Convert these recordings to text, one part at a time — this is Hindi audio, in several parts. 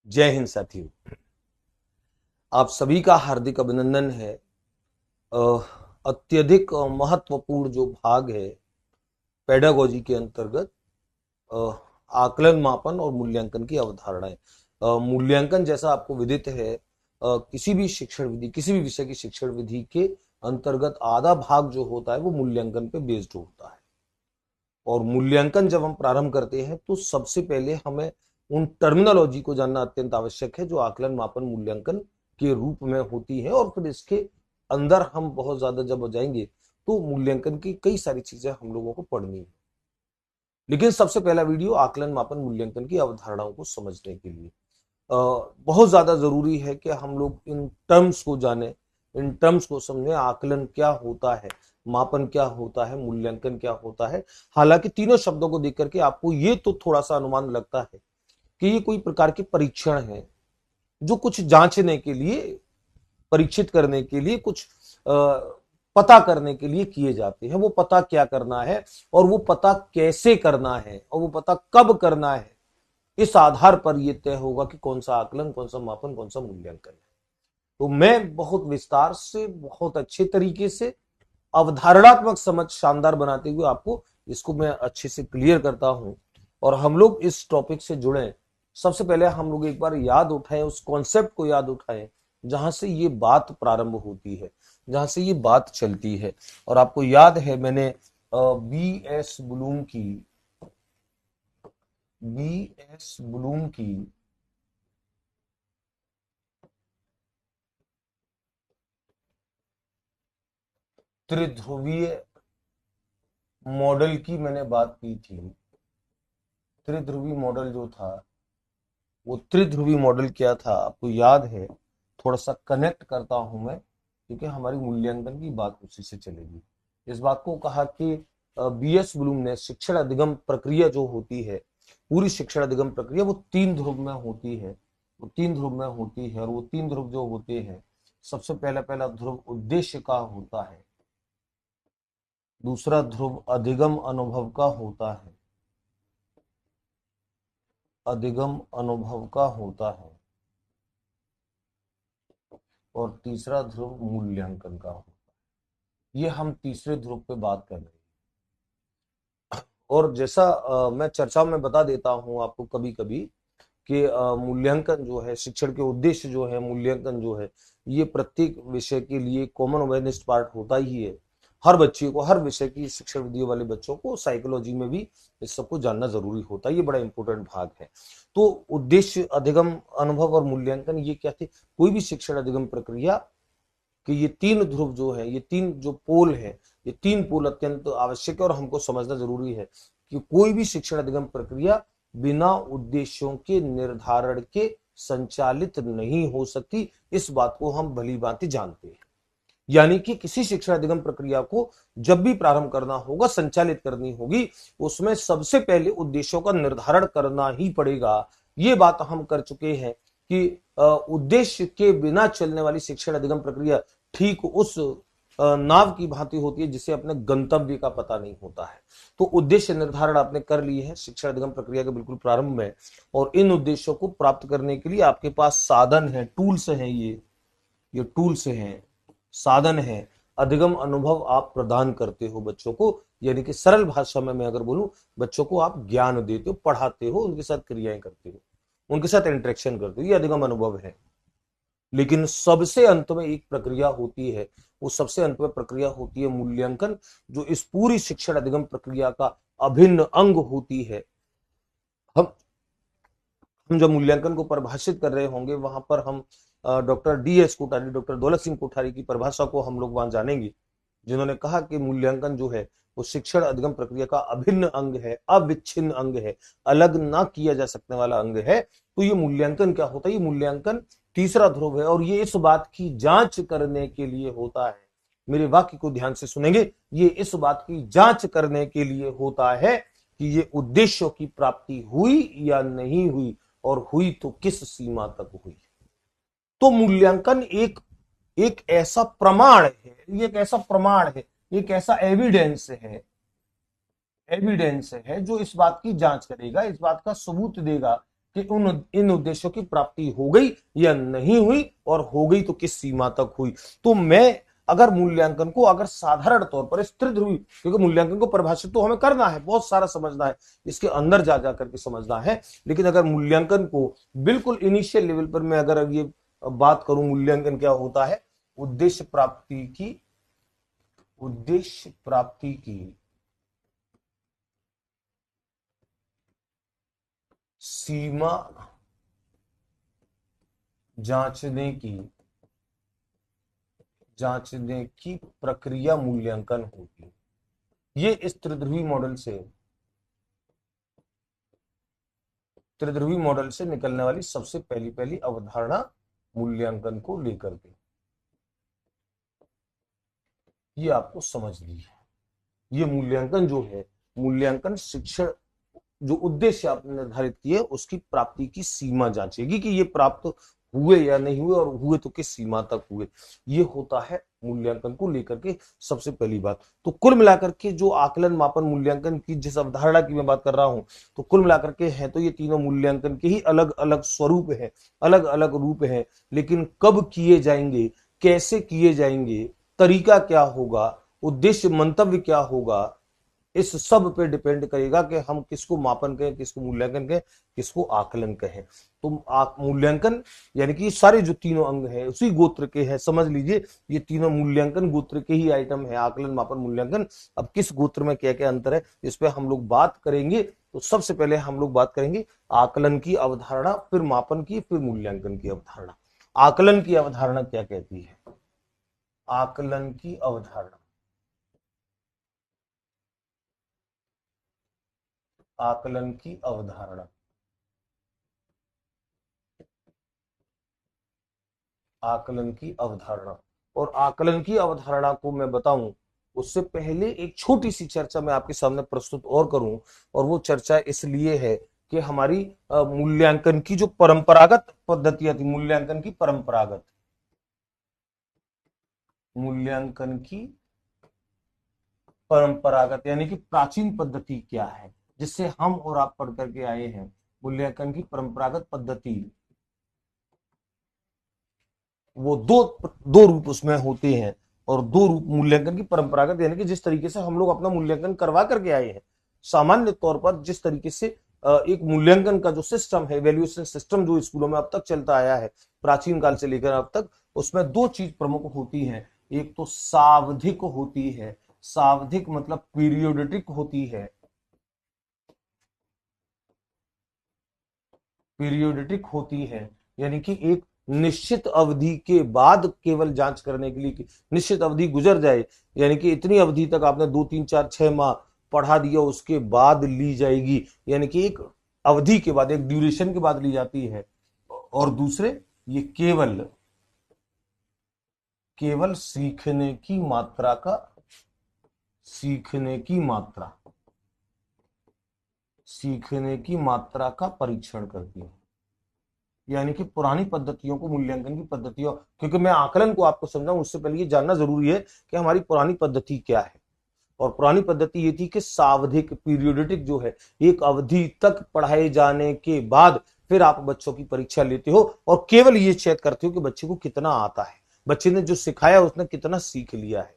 जय हिंद साथियों, आप सभी का हार्दिक अभिनंदन है। अत्यधिक महत्वपूर्ण जो भाग है पेडागोजी के अंतर्गत अ, आकलन, मापन और मूल्यांकन की अवधारणाएं। मूल्यांकन जैसा आपको विदित है, किसी भी शिक्षण विधि, किसी भी विषय की शिक्षण विधि के अंतर्गत आधा भाग जो होता है वो मूल्यांकन पे बेस्ड होता है। और मूल्यांकन जब हम प्रारंभ करते हैं तो सबसे पहले हमें उन टर्मिनोलॉजी को जानना अत्यंत आवश्यक है जो आकलन, मापन, मूल्यांकन के रूप में होती है। और फिर इसके अंदर हम बहुत ज्यादा जब जाएंगे तो मूल्यांकन की कई सारी चीजें हम लोगों को पढ़नी है। लेकिन सबसे पहला वीडियो आकलन, मापन, मूल्यांकन की अवधारणाओं को समझने के लिए बहुत ज्यादा जरूरी है कि हम लोग इन टर्म्स को जाने, इन टर्म्स को समझें। आकलन क्या होता है, मापन क्या होता है, मूल्यांकन क्या होता है। हालांकि तीनों शब्दों को देख करके आपको ये तो थोड़ा सा अनुमान लगता है कि ये कोई प्रकार के परीक्षण है जो कुछ जांचने के लिए, परीक्षित करने के लिए, कुछ पता करने के लिए किए जाते हैं। वो पता क्या करना है और वो पता कैसे करना है और वो पता कब करना है, इस आधार पर यह तय होगा कि कौन सा आकलन, कौन सा मापन, कौन सा मूल्यांकन है। तो मैं बहुत विस्तार से, बहुत अच्छे तरीके से, अवधारणात्मक समझ शानदार बनाते हुए आपको इसको मैं अच्छे से क्लियर करता हूं। और हम लोग इस टॉपिक से जुड़े, सबसे पहले हम लोग एक बार याद उठाएं, उस कॉन्सेप्ट को याद उठाएं जहां से ये बात प्रारंभ होती है, जहां से ये बात चलती है। और आपको याद है मैंने बी एस ब्लूम की त्रिध्रुवीय मॉडल की मैंने बात की थी। त्रिध्रुवी मॉडल जो था, वो त्रिध्रुवी मॉडल क्या था आपको याद है? थोड़ा सा कनेक्ट करता हूं मैं, क्योंकि हमारी मूल्यांकन की बात उसी से चलेगी। इस बात को कहा कि बी एस ब्लूम ने शिक्षण अधिगम प्रक्रिया जो होती है, पूरी शिक्षण अधिगम प्रक्रिया वो तीन ध्रुव में होती है। वो तीन ध्रुव में होती है और वो तीन ध्रुव जो होते हैं, सबसे पहला पहला ध्रुव उद्देश्य का होता है, दूसरा ध्रुव अधिगम अनुभव का होता है, अधिगम अनुभव का होता है, और तीसरा ध्रुव मूल्यांकन का होता है। ये हम तीसरे ध्रुव पे बात कर रहे हैं। और जैसा मैं चर्चा में बता देता हूं आपको कभी कभी कि मूल्यांकन जो है, शिक्षण के उद्देश्य जो है, मूल्यांकन जो है, ये प्रत्येक विषय के लिए कॉमन अवेयरनेस पार्ट होता ही है। हर बच्चे को, हर विषय की शिक्षण विधियों वाले बच्चों को साइकोलॉजी में भी इस सबको जानना जरूरी होता है। ये बड़ा इंपॉर्टेंट भाग है। तो उद्देश्य, अधिगम, अनुभव और मूल्यांकन, ये क्या थे? कोई भी शिक्षण अधिगम प्रक्रिया कि ये तीन ध्रुव जो है, ये तीन जो पोल है, ये तीन पोल अत्यंत आवश्यक है और हमको समझना जरूरी है कि कोई भी शिक्षण अधिगम प्रक्रिया बिना उद्देश्यों के निर्धारण के संचालित नहीं हो सकती। इस बात को हम भली भांति जानते हैं। यानी कि किसी शिक्षण अधिगम प्रक्रिया को जब भी प्रारंभ करना होगा, संचालित करनी होगी, उसमें सबसे पहले उद्देश्यों का निर्धारण करना ही पड़ेगा। ये बात हम कर चुके हैं कि उद्देश्य के बिना चलने वाली शिक्षण अधिगम प्रक्रिया ठीक उस नाव की भांति होती है जिसे अपने गंतव्य का पता नहीं होता है। तो उद्देश्य निर्धारण आपने कर लिए है शिक्षा अधिगम प्रक्रिया के बिल्कुल प्रारंभ में। और इन उद्देश्यों को प्राप्त करने के लिए आपके पास साधन है, टूल्स हैं। ये टूल्स हैं, साधन है। अधिगम अनुभव आप प्रदान करते हो बच्चों को, यानी कि सरल भाषा में मैं अगर बोलूं, बच्चों को आप ज्ञान देते हो, पढ़ाते हो, उनके साथ क्रियाएं करते हो, उनके साथ इंटरेक्शन करते हो। ये अधिगम अनुभव है। लेकिन सबसे अंत में एक प्रक्रिया होती है, वो सबसे अंत में प्रक्रिया होती है मूल्यांकन, जो इस पूरी शिक्षण अधिगम प्रक्रिया का अभिन्न अंग होती है। हम हम जब मूल्यांकन को परिभाषित कर रहे होंगे, वहां पर हम doctor D S Kothari, doctor Daulat Singh Kothari की परिभाषा को हम लोग वहां जानेंगे, जिन्होंने कहा कि मूल्यांकन जो है वो शिक्षण अधिगम प्रक्रिया का अभिन्न अंग है, अविच्छिन्न अंग है, अलग ना किया जा सकने वाला अंग है। तो ये मूल्यांकन क्या होता है? ये मूल्यांकन तीसरा ध्रुव है और ये इस बात की जांच करने के लिए होता है। मेरे वाक्य को ध्यान से सुनेंगे। ये इस बात की जांच करने के लिए होता है कि ये उद्देश्यों की प्राप्ति हुई या नहीं हुई, और हुई तो किस सीमा तक हुई। तो मूल्यांकन एक एक ऐसा प्रमाण है, ये एक ऐसा प्रमाण है, एक ऐसा एविडेंस है जो इस बात की जांच करेगा, इस बात का सबूत देगा कि उन इन उद्देश्यों की प्राप्ति हो गई या नहीं हुई, और हो गई तो किस सीमा तक हुई। तो मैं अगर मूल्यांकन को अगर साधारण तौर पर इस त्रिध्रुवी, क्योंकि मूल्यांकन को परिभाषित तो हमें करना है, बहुत सारा समझना है, इसके अंदर जा जा करके समझना है, लेकिन अगर मूल्यांकन को बिल्कुल इनिशियल लेवल पर मैं अगर ये बात करूं, मूल्यांकन क्या होता है, उद्देश्य प्राप्ति की, उद्देश्य प्राप्ति की सीमा जांचने की, जांचने की प्रक्रिया मूल्यांकन होगी। ये इस त्रिध्रुवी मॉडल से, त्रिध्रुवी मॉडल से निकलने वाली सबसे पहली पहली अवधारणा मूल्यांकन को लेकर के, ये आपको समझ ली है। ये मूल्यांकन जो है, मूल्यांकन शिक्षण जो उद्देश्य आपने निर्धारित किए उसकी प्राप्ति की सीमा जांचेगी कि ये प्राप्त हुए या नहीं हुए, और हुए तो किस सीमा तक हुए। ये होता है मूल्यांकन को लेकर के सबसे पहली बात। तो कुल मिलाकर के जो आकलन, मापन, मूल्यांकन की जिस अवधारणा की मैं बात कर रहा हूं, तो कुल मिलाकर के है तो ये तीनों मूल्यांकन के ही अलग अलग स्वरूप हैं, अलग अलग रूप हैं, लेकिन कब किए जाएंगे, कैसे किए जाएंगे, तरीका क्या होगा, उद्देश्य मंतव्य क्या होगा, इस सब पे डिपेंड करेगा कि हम किसको मापन कहें, किसको मूल्यांकन कहें, किसको आकलन कहें। तो मूल्यांकन यानी कि सारे जो तीनों अंग हैं उसी गोत्र के हैं, समझ लीजिए ये तीनों मूल्यांकन गोत्र के ही आइटम है, आकलन, मापन, मूल्यांकन। अब किस गोत्र में क्या क्या अंतर है इस पे हम लोग बात करेंगे। तो सबसे पहले हम लोग बात करेंगे आकलन की अवधारणा, फिर मापन की, फिर मूल्यांकन की अवधारणा। आकलन की अवधारणा क्या कहती है? आकलन की अवधारणा, आकलन की अवधारणा, आकलन की अवधारणा। और आकलन की अवधारणा को मैं बताऊं उससे पहले एक छोटी सी चर्चा मैं आपके सामने प्रस्तुत और करूं, और वो चर्चा इसलिए है कि हमारी मूल्यांकन की जो परंपरागत पद्धतियां थी, मूल्यांकन की परंपरागत, मूल्यांकन की परंपरागत यानी कि प्राचीन पद्धति क्या है, जिससे हम और आप पढ़ करके आए हैं। मूल्यांकन की परंपरागत पद्धति, वो दो दो रूप उसमें होते हैं, और दो रूप मूल्यांकन की परंपरागत यानी कि जिस तरीके से हम लोग अपना मूल्यांकन करवा करके आए हैं। सामान्य तौर पर जिस तरीके से एक मूल्यांकन का जो सिस्टम है, वैल्यूएशन सिस्टम जो स्कूलों में अब तक चलता आया है, प्राचीन काल से लेकर अब तक, उसमें दो चीज प्रमुख होती है। एक तो सावधिक होती है, सावधिक मतलब पीरियोडिक होती है, पीरियोडिक होती है, यानी कि एक निश्चित अवधि के बाद केवल जांच करने के लिए कि निश्चित अवधि गुजर जाए, यानी कि इतनी अवधि तक आपने 2 3 4 6 माह पढ़ा दिया, उसके बाद ली जाएगी, यानी कि एक अवधि के बाद, एक ड्यूरेशन के बाद ली जाती है। और दूसरे, ये केवल, केवल सीखने की मात्रा का, सीखने की मात्रा, सीखने की मात्रा का परीक्षण करती है। यानी कि पुरानी पद्धतियों को, मूल्यांकन की पद्धतियों, क्योंकि मैं आकलन को आपको समझाऊं उससे पहले ये जानना जरूरी है कि हमारी पुरानी पद्धति क्या है। और पुरानी पद्धति ये थी कि सावधिक, पीरियोडिक जो है, एक अवधि तक पढ़ाए जाने के बाद फिर आप बच्चों की परीक्षा लेते हो, और केवल ये चेक करते हो कि बच्चे को कितना आता है, बच्चे ने जो सिखाया उसने कितना सीख लिया है।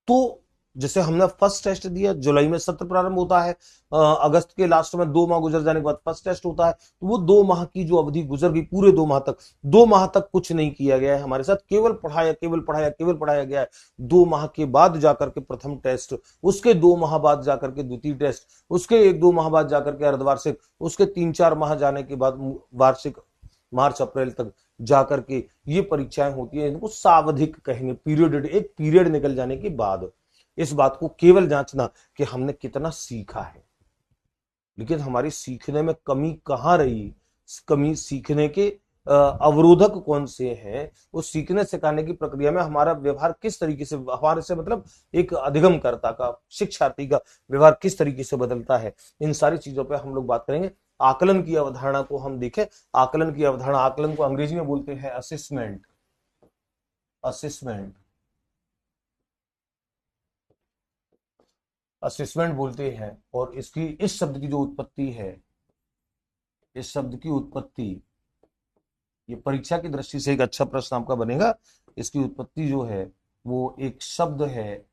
तो जैसे हमने फर्स्ट टेस्ट दिया, जुलाई में सत्र प्रारंभ होता है, अगस्त के लास्ट में 2 माह गुजर जाने के बाद फर्स्ट टेस्ट होता है, तो वो 2 माह की जो अवधि गुजर गई, पूरे 2 माह तक, 2 माह तक कुछ नहीं किया गया है हमारे साथ, केवल पढ़ाया, केवल पढ़ाया, केवल पढ़ाया गया है। 2 माह के बाद जाकर के प्रथम टेस्ट, उसके 2 माह बाद जाकर के द्वितीय टेस्ट, उसके 1 2 माह बाद जाकर के अर्धवार्षिक, उसके 3 4 माह जाने के बाद वार्षिक, मार्च अप्रैल तक जाकर के ये परीक्षाएं होती है। इनको सावधिक कहेंगे, पीरियड, एक पीरियड निकल जाने के बाद इस बात को केवल जांचना कि हमने कितना सीखा है। लेकिन हमारी सीखने में कमी कहाँ रही, कमी सीखने के अवरोधक कौन से हैं, उस सीखने सिखाने की प्रक्रिया में हमारा व्यवहार किस तरीके से, हमारे से मतलब एक अधिगमकर्ता का, शिक्षार्थी का व्यवहार किस तरीके से बदलता है, इन सारी चीजों पर हम लोग बात करेंगे। आकलन की अवधारणा को हम देखें। आकलन की अवधारणा, आकलन को अंग्रेजी में बोलते हैं असेसमेंट, असेसमेंट, असेसमेंट बोलते हैं। और इसकी, इस शब्द की जो उत्पत्ति है, इस शब्द की उत्पत्ति, ये परीक्षा की दृष्टि से एक अच्छा प्रश्न आपका बनेगा। इसकी उत्पत्ति जो है वो एक शब्द है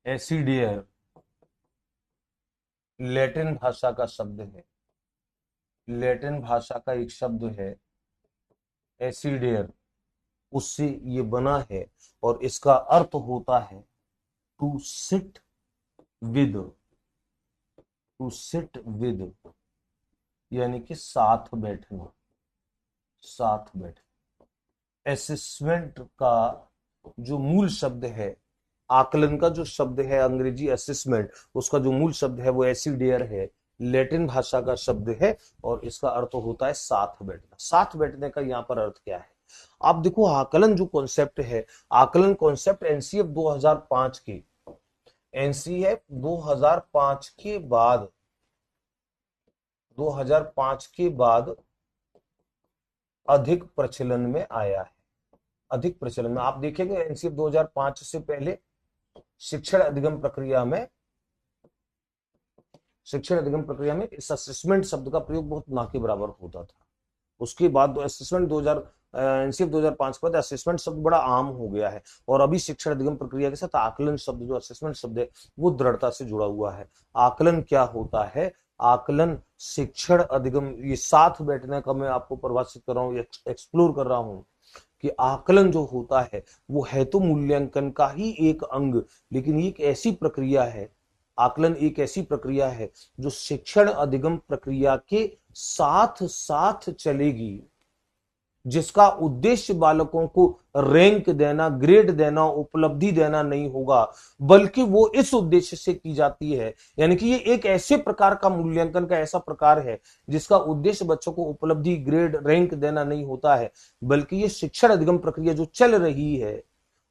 एसिडियर, लैटिन भाषा का शब्द है, लैटिन भाषा का एक शब्द है एसिडियर, उससे ये बना है और इसका अर्थ होता है to sit with, to sit with यानी कि साथ बैठना, साथ बैठना। असेसमेंट का जो मूल शब्द है, आकलन का जो शब्द है अंग्रेजी असेसमेंट, उसका जो मूल शब्द है वो एसिडियर है, लैटिन भाषा का शब्द है और इसका अर्थ होता है साथ बैठना। साथ बैठने का यहाँ पर अर्थ क्या है? आप देखो आकलन जो कॉन्सेप्ट है, आकलन कॉन्सेप्ट एनसीएफ 2005 की, एनसीएफ 2005 के बाद, 2005 के बाद अधिक प्रचलन में आया है, अधिक प्रचलन में। आप देखेंगे एनसीएफ 2005 से पहले शिक्षण अधिगम प्रक्रिया में, शिक्षण अधिगम प्रक्रिया में इस असेसमेंट शब्द का प्रयोग बहुत ना के बराबर होता था। उसके बाद असेसमेंट 2000 एनसीएफ 2005 के बाद असेसमेंट शब्द बड़ा आम हो गया है और अभी शिक्षण अधिगम प्रक्रिया के साथ आकलन शब्द, जो असेसमेंट शब्द है, वो दृढ़ता से जुड़ा हुआ है। आकलन क्या होता है? आकलन शिक्षण अधिगम, ये साथ बैठने का मैं आपको परिभाषित कर रहा हूँ, एक्सप्लोर कर रहा हूँ कि आकलन जो होता है वो है तो मूल्यांकन का ही एक अंग, लेकिन ये एक ऐसी प्रक्रिया है, आकलन एक ऐसी प्रक्रिया है जो शिक्षण अधिगम प्रक्रिया के साथ साथ चलेगी, जिसका उद्देश्य बालकों को रैंक देना, ग्रेड देना, उपलब्धि देना नहीं होगा, बल्कि वो इस उद्देश्य से की जाती है। यानी कि ये एक ऐसे प्रकार का मूल्यांकन का ऐसा प्रकार है जिसका उद्देश्य बच्चों को उपलब्धि, ग्रेड, रैंक देना नहीं होता है, बल्कि ये शिक्षण अधिगम प्रक्रिया जो चल रही है,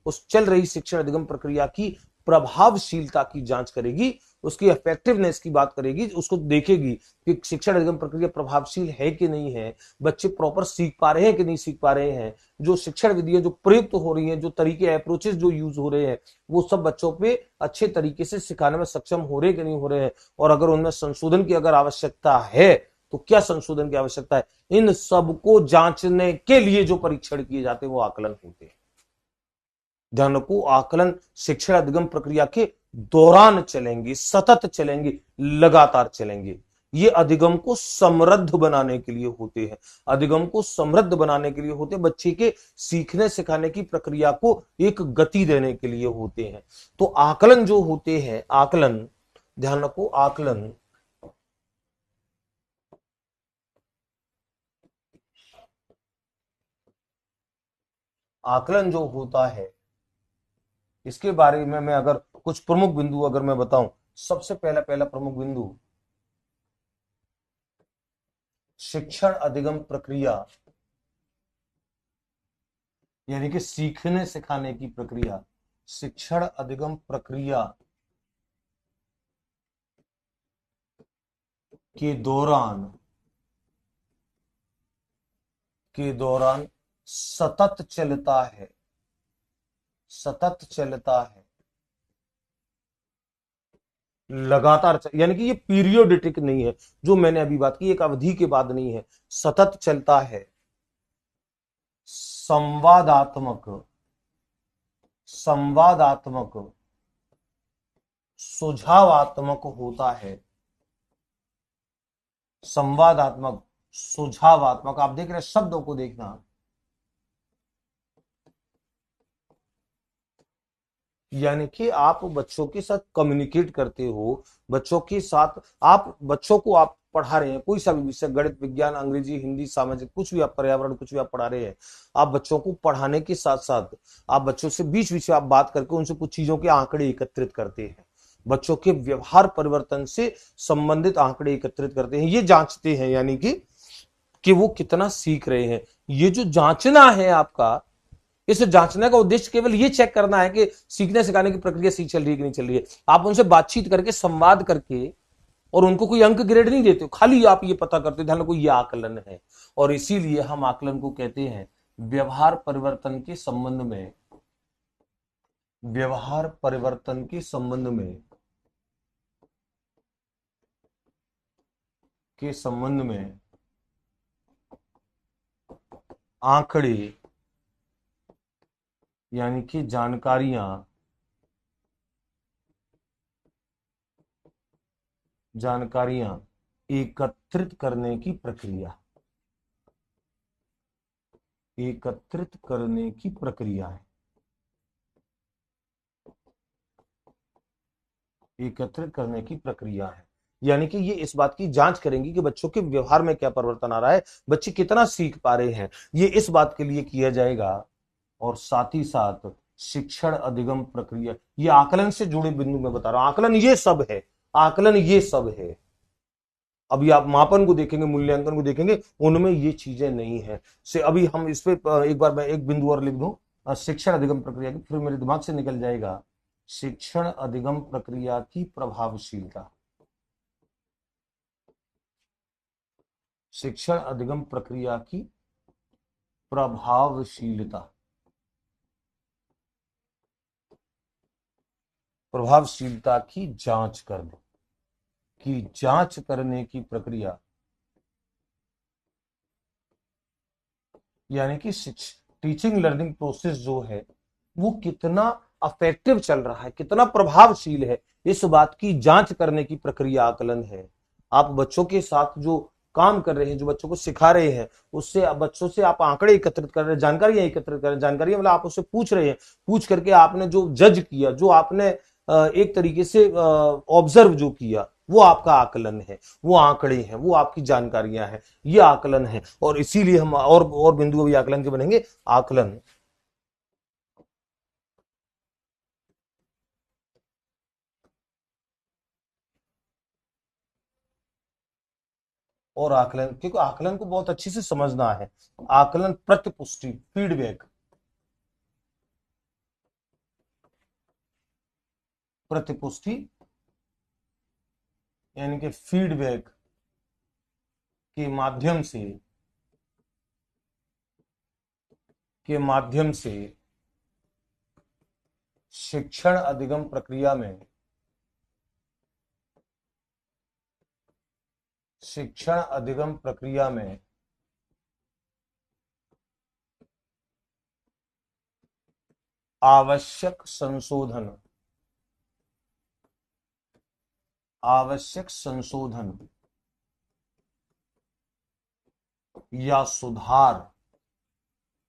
उस चल रही शिक्षण अधिगम प्रक्रिया की प्रभावशीलता की जांच करेगी, उसकी इफेक्टिवनेस की बात करेगी, उसको देखेगी कि शिक्षण अधिगम प्रक्रिया प्रभावशील है कि नहीं है, बच्चे प्रॉपर सीख पा रहे हैं कि नहीं सीख पा रहे हैं, जो शिक्षण विधियां जो प्रयुक्त हो रही हैं, जो तरीके अप्रोचेस जो यूज हो रहे हैं, वो सब बच्चों पे अच्छे तरीके से सिखाने में सक्षम हो रहे कि नहीं हो रहे हैं, और अगर उनमें संशोधन की अगर आवश्यकता है तो क्या संशोधन की आवश्यकता है, इन सबको जांचने के लिए जो परीक्षण किए जाते हैं वो आकलन होते हैं। ध्यान रखो, आकलन शिक्षण अधिगम प्रक्रिया के दौरान चलेंगे, सतत चलेंगे, लगातार चलेंगे। ये अधिगम को समृद्ध बनाने के लिए होते हैं, अधिगम को समृद्ध बनाने के लिए होते हैं, बच्चे के सीखने सिखाने की प्रक्रिया को एक गति देने के लिए होते हैं। तो आकलन जो होते हैं, आकलन, ध्यान रखो, आकलन आकलन जो होता है, इसके बारे में मैं अगर कुछ प्रमुख बिंदु अगर मैं बताऊं, सबसे पहला पहला प्रमुख बिंदु, शिक्षण अधिगम प्रक्रिया यानी कि सीखने सिखाने की प्रक्रिया, शिक्षण अधिगम प्रक्रिया के दौरान, के दौरान सतत चलता है, सतत चलता है, लगातार यानी कि ये पीरियोडिक नहीं है, जो मैंने अभी बात की एक अवधि के बाद नहीं है, सतत चलता है, संवादात्मक, संवादात्मक, सुझावात्मक होता है, संवादात्मक, सुझावात्मक। आप देख रहे हैं, शब्दों को देखना, यानी कि आप बच्चों के साथ कम्युनिकेट करते हो, बच्चों के साथ आप बच्चों को आप पढ़ा रहे हैं, कोई सा भी विषय, गणित, विज्ञान, अंग्रेजी, हिंदी, सामाजिक, कुछ भी आप, पर्यावरण, कुछ भी आप पढ़ा रहे हैं, आप बच्चों को पढ़ाने के साथ साथ आप बच्चों से बीच बीच में आप बात करके उनसे कुछ चीजों के आंकड़े एकत्रित करते हैं, बच्चों के व्यवहार परिवर्तन से संबंधित आंकड़े एकत्रित करते हैं, ये जांचते हैं, यानी कि वो कितना सीख रहे हैं। ये जो जांचना है आपका, इस जांचने का उद्देश्य केवल ये चेक करना है कि सीखने सिखाने की प्रक्रिया सही चल रही है कि नहीं चल रही है। आप उनसे बातचीत करके, संवाद करके, और उनको कोई अंक ग्रेड नहीं देते, खाली आप ये पता करते ध्यान रखो ये आकलन है। और इसीलिए हम आकलन को कहते हैं व्यवहार परिवर्तन के संबंध में, व्यवहार परिवर्तन के संबंध में के संबंध में आंकड़े यानी कि जानकारियां एकत्रित करने की प्रक्रिया, एकत्रित करने की प्रक्रिया है, एकत्रित करने की प्रक्रिया है। यानी कि ये इस बात की जांच करेंगी कि बच्चों के व्यवहार में क्या परिवर्तन आ रहा है, बच्चे कितना सीख पा रहे हैं, ये इस बात के लिए किया जाएगा। और साथ ही साथ शिक्षण अधिगम प्रक्रिया, ये आकलन से जुड़े बिंदु मैं बता रहा हूं, आकलन ये सब है, आकलन ये सब है। अभी आप मापन को देखेंगे, मूल्यांकन को देखेंगे, उनमें ये चीजें नहीं है। से अभी हम इस पे एक बार मैं एक बिंदु और लिख दूं, शिक्षण अधिगम प्रक्रिया की, फिर मेरे दिमाग से निकल जाएगा। शिक्षण अधिगम प्रक्रिया की प्रभावशीलता, शिक्षण अधिगम प्रक्रिया की प्रभावशीलता, प्रभावशीलता की जांच करने की प्रक्रिया, यानी कि टीचिंग लर्निंग प्रोसेस जो है वो कितना अफेक्टिव चल रहा है, कितना प्रभावशील है, इस बात की जांच करने की प्रक्रिया आकलन है। आप बच्चों के साथ जो काम कर रहे हैं, जो बच्चों को सिखा रहे हैं, उससे बच्चों से आप आंकड़े एकत्रित कर रहे हैं, जानकारियां एकत्रित कर रहे हैं, जानकारियां मतलब आप उससे पूछ रहे हैं, पूछ करके आपने जो जज किया, जो आपने एक तरीके से ऑब्जर्व जो किया, वो आपका आकलन है, वो आंकड़े हैं, वो आपकी जानकारियां हैं, ये आकलन है। और इसीलिए हम और बिंदु अभी आकलन के बनेंगे। आकलन और आकलन, क्योंकि आकलन को बहुत अच्छे से समझना है। आकलन प्रतिपुष्टि, फीडबैक, प्रतिपुष्टि यानी कि फीडबैक के माध्यम से, शिक्षण अधिगम प्रक्रिया में, शिक्षण अधिगम प्रक्रिया में आवश्यक संशोधन, आवश्यक संशोधन या सुधार,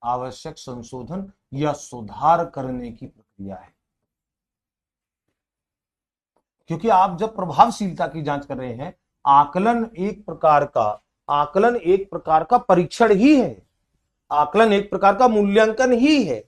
आवश्यक संशोधन या सुधार करने की प्रक्रिया है। क्योंकि आप जब प्रभावशीलता की जांच कर रहे हैं, आकलन एक प्रकार का, आकलन एक प्रकार का परीक्षण ही है, आकलन एक प्रकार का मूल्यांकन ही है।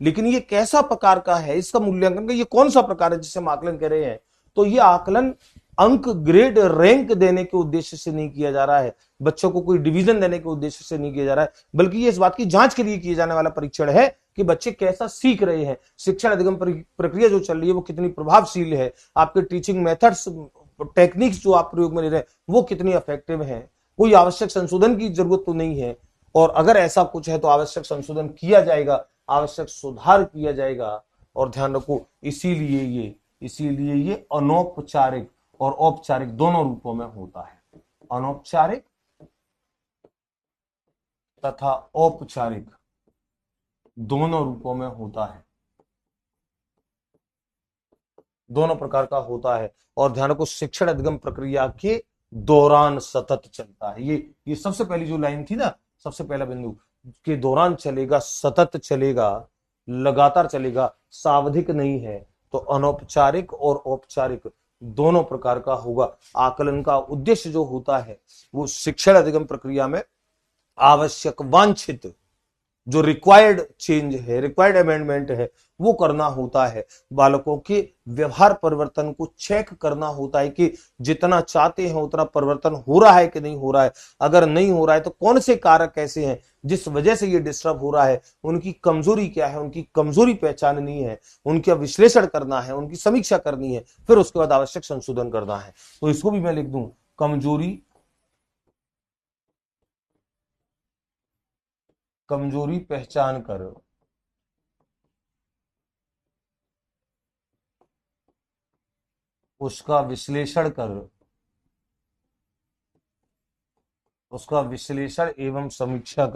लेकिन ये कैसा प्रकार का है, इसका मूल्यांकन का ये कौन सा प्रकार है जिसे हम आकलन कर रहे हैं? तो ये आकलन अंक, ग्रेड, रैंक देने के उद्देश्य से नहीं किया जा रहा है, बच्चों को कोई डिवीजन देने के उद्देश्य से नहीं किया जा रहा है, बल्कि ये इस बात की जांच के लिए किए जाने वाला परीक्षण है कि बच्चे कैसा सीख रहे हैं, शिक्षण अधिगम प्रक्रिया जो चल रही है वो कितनी प्रभावशील है, आपके टीचिंग मेथड्स, टेक्निक्स जो आप प्रयोग में ले रहे हैं वो कितनी इफेक्टिव है। कोई आवश्यक संशोधन की जरूरत तो नहीं है, और अगर ऐसा कुछ है तो आवश्यक संशोधन किया जाएगा, आवश्यक सुधार किया जाएगा। और ध्यान रखो, इसीलिए ये अनौपचारिक और औपचारिक दोनों रूपों में होता है, अनौपचारिक तथा औपचारिक दोनों रूपों में होता है, दोनों प्रकार का होता है। और ध्यान रखो, शिक्षण अधिगम प्रक्रिया के दौरान सतत चलता है, ये सबसे पहली जो लाइन थी ना, सबसे पहला बिंदु, के दौरान चलेगा, सतत चलेगा, लगातार चलेगा, सावधिक नहीं है। तो अनौपचारिक और औपचारिक दोनों प्रकार का होगा। आकलन का उद्देश्य जो होता है वो शिक्षण अधिगम प्रक्रिया में आवश्यक, वांछित, जो रिक्वायर्ड चेंज है, रिक्वायर्ड अमेंडमेंट है, वो करना होता है। बालकों के व्यवहार परिवर्तन को चेक करना होता है कि जितना चाहते हैं उतना परिवर्तन हो रहा है कि नहीं हो रहा है, अगर नहीं हो रहा है तो कौन से कारक ऐसे हैं जिस वजह से ये डिस्टर्ब हो रहा है, उनकी कमजोरी क्या है, उनकी कमजोरी पहचाननी है, उनका विश्लेषण करना है, उनकी समीक्षा करनी है, फिर उसके बाद आवश्यक संशोधन करना है। तो इसको भी मैं लिख दूं, कमजोरी, कमजोरी पहचान कर उसका विश्लेषण कर उसका विश्लेषण एवं समीक्षा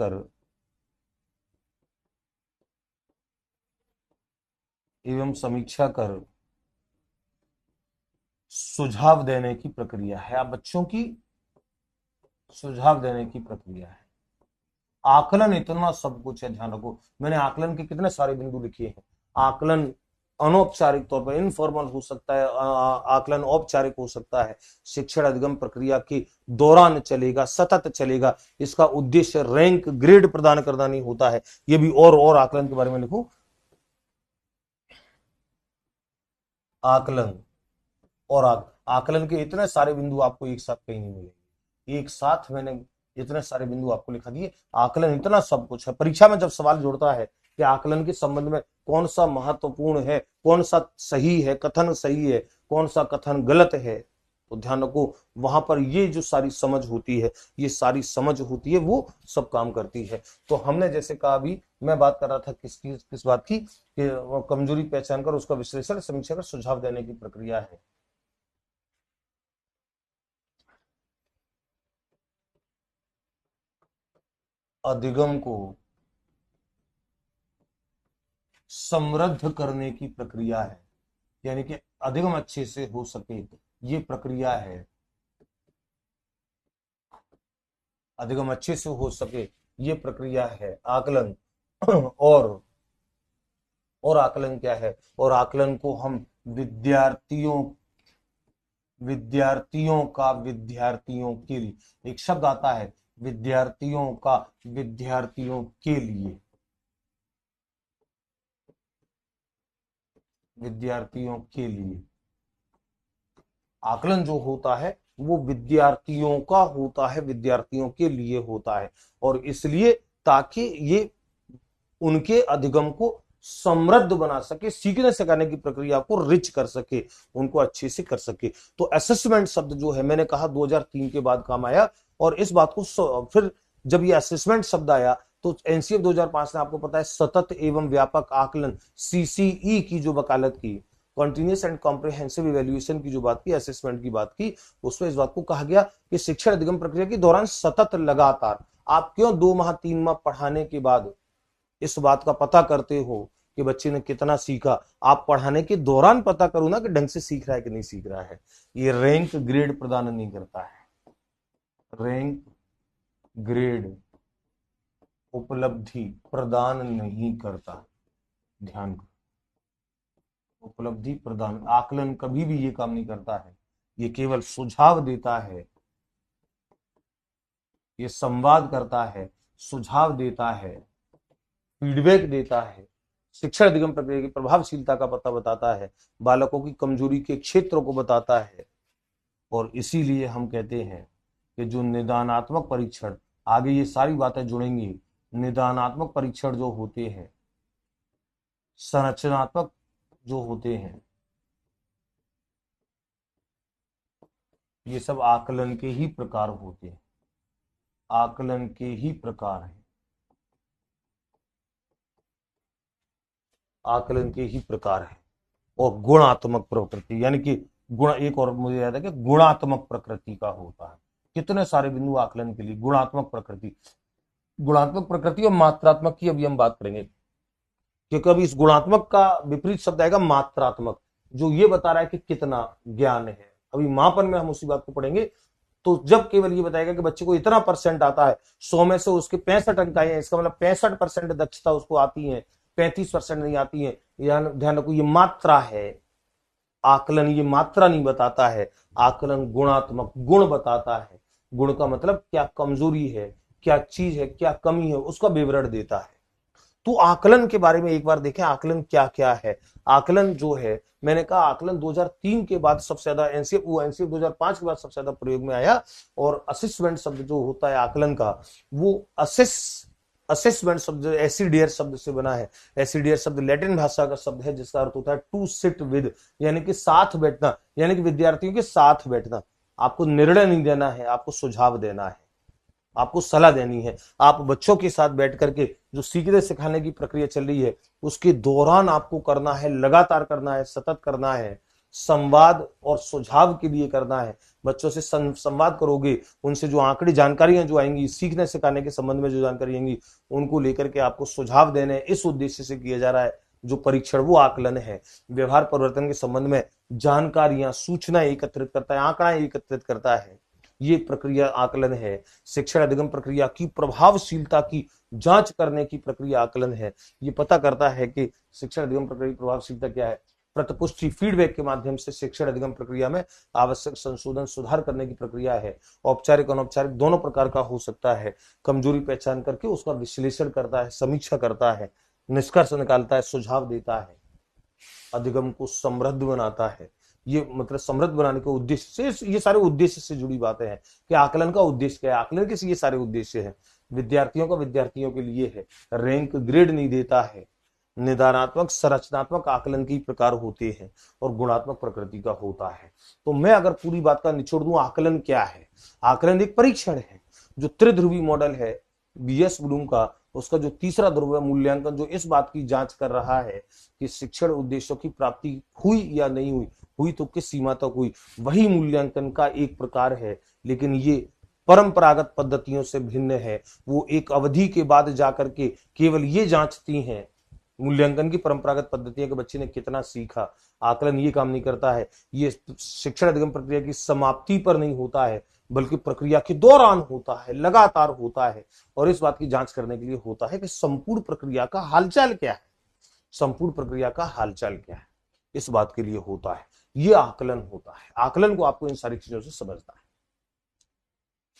कर सुझाव देने की प्रक्रिया है। आप बच्चों की सुझाव देने की प्रक्रिया है। आकलन इतना सब कुछ है, ध्यान रखो। मैंने आकलन के कितने सारे बिंदु लिखे हैं। आकलन अनौपचारिक तौर पर इनफॉर्मल हो सकता है, आकलन औपचारिक हो सकता है, शिक्षण अधिगम प्रक्रिया के दौरान चलेगा, सतत चलेगा। इसका उद्देश्य रैंक ग्रेड प्रदान करना नहीं होता है। ये भी और आकलन के बारे में लिखूं। आकलन और आकलन के इतने सारे बिंदु आपको एक साथ कहीं नहीं मिलेंगे। एक साथ मैंने इतने सारे बिंदु आपको लिखा दिए। आकलन इतना सब कुछ है। परीक्षा में जब सवाल जुड़ता है कि आकलन के संबंध में कौन सा महत्वपूर्ण है, कौन सा सही है, कथन सही है, कौन सा कथन गलत है, तो ध्यान रखो वहां पर ये जो सारी समझ होती है, ये सारी समझ होती है, वो सब काम करती है। तो हमने जैसे कहा, अभी मैं बात कर रहा था किस बात की, कि कमजोरी पहचान कर उसका विश्लेषण समीक्षा कर सुझाव देने की प्रक्रिया है। अधिगम को समृद्ध करने की प्रक्रिया है, यानी कि अधिगम अच्छे से हो सके, ये प्रक्रिया है। अधिगम अच्छे से हो सके, ये प्रक्रिया है आकलन। और आकलन क्या है? और आकलन को हम विद्यार्थियों विद्यार्थियों के लिए, एक शब्द आता है विद्यार्थियों के लिए, विद्यार्थियों के लिए आकलन जो होता है वो विद्यार्थियों का होता है, विद्यार्थियों के लिए होता है। और इसलिए ताकि ये उनके अधिगम को समृद्ध बना सके, सीखने सिखाने की प्रक्रिया को रिच कर सके, उनको अच्छे से कर सके। तो असेसमेंट शब्द जो है, मैंने कहा 2003 के बाद काम आया। और इस बात को फिर जब ये असेसमेंट शब्द आया तो एनसीएफ 2005 ने, आपको पता है, सतत एवं व्यापक आकलन सीसीई की जो वकालत की, कॉन्टिन्यूस एंड कॉम्प्रिहेंसिव इवैल्यूएशन की जो बात की, असेसमेंट की बात की, उसमें इस बात को कहा गया कि शिक्षण अधिगम प्रक्रिया के दौरान सतत, लगातार, आप क्यों 2 माह 3 माह पढ़ाने के बाद इस बात का पता करते हो कि बच्चे ने कितना सीखा? आप पढ़ाने के दौरान पता करो ना कि ढंग से सीख रहा है कि नहीं सीख रहा है। ये रैंक ग्रेड प्रदान नहीं करता है, रैंक ग्रेड उपलब्धि प्रदान नहीं करता। ध्यान, उपलब्धि प्रदान, आकलन कभी भी ये काम नहीं करता है। ये केवल सुझाव देता है, ये संवाद करता है, सुझाव देता है, फीडबैक देता है, शिक्षण अधिगम प्रक्रिया की प्रभावशीलता का पता बताता है, बालकों की कमजोरी के क्षेत्रों को बताता है। और इसीलिए हम कहते हैं कि जो निदानात्मक परीक्षण, आगे ये सारी बातें जुड़ेंगी, निदानात्मक परीक्षण जो होते हैं, संरचनात्मक जो होते हैं, ये सब आकलन के ही प्रकार होते हैं, आकलन के ही प्रकार हैं, आकलन के ही प्रकार है। और गुणात्मक प्रकृति, यानी कि गुण, एक और मुझे याद है कि गुणात्मक प्रकृति का होता है। कितने सारे बिंदु आकलन के लिए, गुणात्मक प्रकृति, गुणात्मक प्रकृति और मात्रात्मक की अभी हम बात करेंगे, क्योंकि अभी इस गुणात्मक का विपरीत शब्द आएगा मात्रात्मक, जो ये बता रहा है कि कितना ज्ञान है। अभी मापन में हम उसी बात को पढ़ेंगे। तो जब केवल ये बताएगा कि बच्चे को इतना परसेंट आता है, 100 में से उसके 65 अंक आए हैं, इसका मतलब 65% दक्षता उसको आती है, 35% नहीं आती है। ध्यान रखो, ये मात्रा है। आकलन ये मात्रा नहीं बताता है, आकलन गुणात्मक, गुण बताता है। गुण का मतलब क्या कमजोरी है, क्या चीज है, क्या कमी है, उसका विवरण देता है। तो आकलन के बारे में एक बार देखें, आकलन क्या क्या है। आकलन जो है, मैंने कहा आकलन 2003 के बाद सबसे ज्यादा, एनसीएफ 2005 के बाद सबसे ज्यादा प्रयोग में आया। और असेसमेंट शब्द जो होता है आकलन का, वो असेसमेंट शब्द एसिडियर शब्द से बना है। एसिडियर शब्द लैटिन भाषा का शब्द है, जिसका अर्थ होता है टू सिट विद, यानी कि साथ बैठना, यानी कि विद्यार्थियों के साथ बैठना। आपको निर्णय नहीं देना है, आपको सुझाव देना है, आपको सलाह देनी है। आप बच्चों के साथ बैठ करके जो सीखने सिखाने की प्रक्रिया चल रही है, उसके दौरान आपको करना है, लगातार करना है, सतत करना है। संवाद और सुझाव के लिए करना है। बच्चों से संवाद करोगे, उनसे जो आंकड़ी जानकारियां जो आएंगी, सीखने सिखाने के संबंध में जो जानकारी आएंगी, उनको लेकर के आपको सुझाव देने हैं, इस उद्देश्य से किया जा रहा है जो परीक्षण, वो आकलन है। व्यवहार परिवर्तन के संबंध में जानकारियां, सूचना एकत्रित करता है, आंकड़ा एकत्रित करता है, ये प्रक्रिया आकलन है। शिक्षण अधिगम प्रक्रिया की प्रभावशीलता की जांच करने की प्रक्रिया आकलन है। ये पता करता है कि शिक्षण अधिगम प्रक्रिया की प्रभावशीलता क्या है। प्रतिपुष्टि, फीडबैक के माध्यम से शिक्षण अधिगम प्रक्रिया में आवश्यक संशोधन, सुधार करने की प्रक्रिया है। औपचारिक अनौपचारिक दोनों प्रकार का हो सकता है। कमजोरी पहचान करके उसका विश्लेषण करता है, समीक्षा करता है, निष्कर्ष निकालता है, सुझाव देता है, अधिगम को समृद्ध बनाता है। ये मतलब समृद्ध बनाने के उद्देश्य से, ये सारे उद्देश्य से जुड़ी बातें हैं कि आकलन का उद्देश्य क्या है, आकलन के ये सारे उद्देश्य है। विद्यार्थियों का विद्यार्थियों के लिए है, रैंक ग्रेड नहीं देता है। निदानात्मक संरचनात्मक आकलन के प्रकार होते हैं और गुणात्मक प्रकृति का होता है। तो मैं अगर पूरी बात का निचोड़ दूं, आकलन क्या है? आकलन एक परीक्षण है जो त्रिध्रुवी मॉडल है बीएस ब्लूम का, उसका जो तीसरा ध्रुव है मूल्यांकन, जो इस बात की जांच कर रहा है कि शिक्षण उद्देश्यों की प्राप्ति हुई या नहीं हुई, हुई तो किस सीमा तक हुई, वही मूल्यांकन का एक प्रकार है। लेकिन ये परंपरागत पद्धतियों से भिन्न है। वो एक अवधि के बाद जाकर के केवल ये जांचती हैं, मूल्यांकन की परंपरागत पद्धतियां कि बच्चे ने कितना सीखा। आकलन ये काम नहीं करता है। ये शिक्षण अधिगम प्रक्रिया की समाप्ति पर नहीं होता है, बल्कि प्रक्रिया के दौरान होता है, लगातार होता है। और इस बात की जांच करने के लिए होता है कि संपूर्ण प्रक्रिया का हालचाल क्या है, संपूर्ण प्रक्रिया का हालचाल क्या है, इस बात के लिए होता है। ये आकलन होता है। आकलन को आपको इन सारी चीजों से समझना है।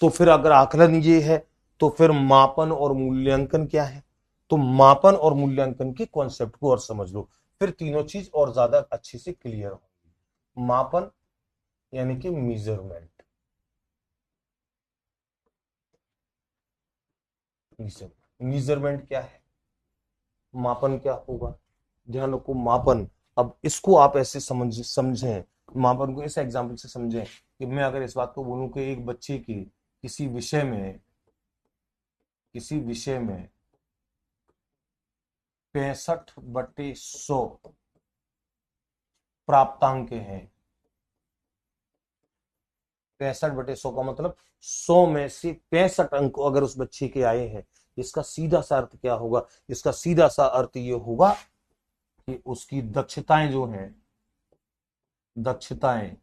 तो फिर अगर आकलन ये है, तो फिर मापन और मूल्यांकन क्या है? तो मापन और मूल्यांकन के कॉन्सेप्ट को और समझ लो, फिर तीनों चीज और ज्यादा अच्छे से क्लियर होगी। मापन यानी कि मेजरमेंट, मेजरमेंट क्या है, मापन क्या होगा? ध्यान रखो, मापन, अब इसको आप ऐसे समझें, मापन को इस एग्जाम्पल से समझें कि मैं अगर इस बात को बोलूं कि एक बच्चे की किसी विषय में 65/100 प्राप्तांक हैं। 65/100 का मतलब 100 में से 65 अंक अगर उस बच्चे के आए हैं, इसका सीधा सा अर्थ क्या होगा? इसका सीधा सा अर्थ ये होगा कि उसकी दक्षताएं जो हैं, दक्षताएं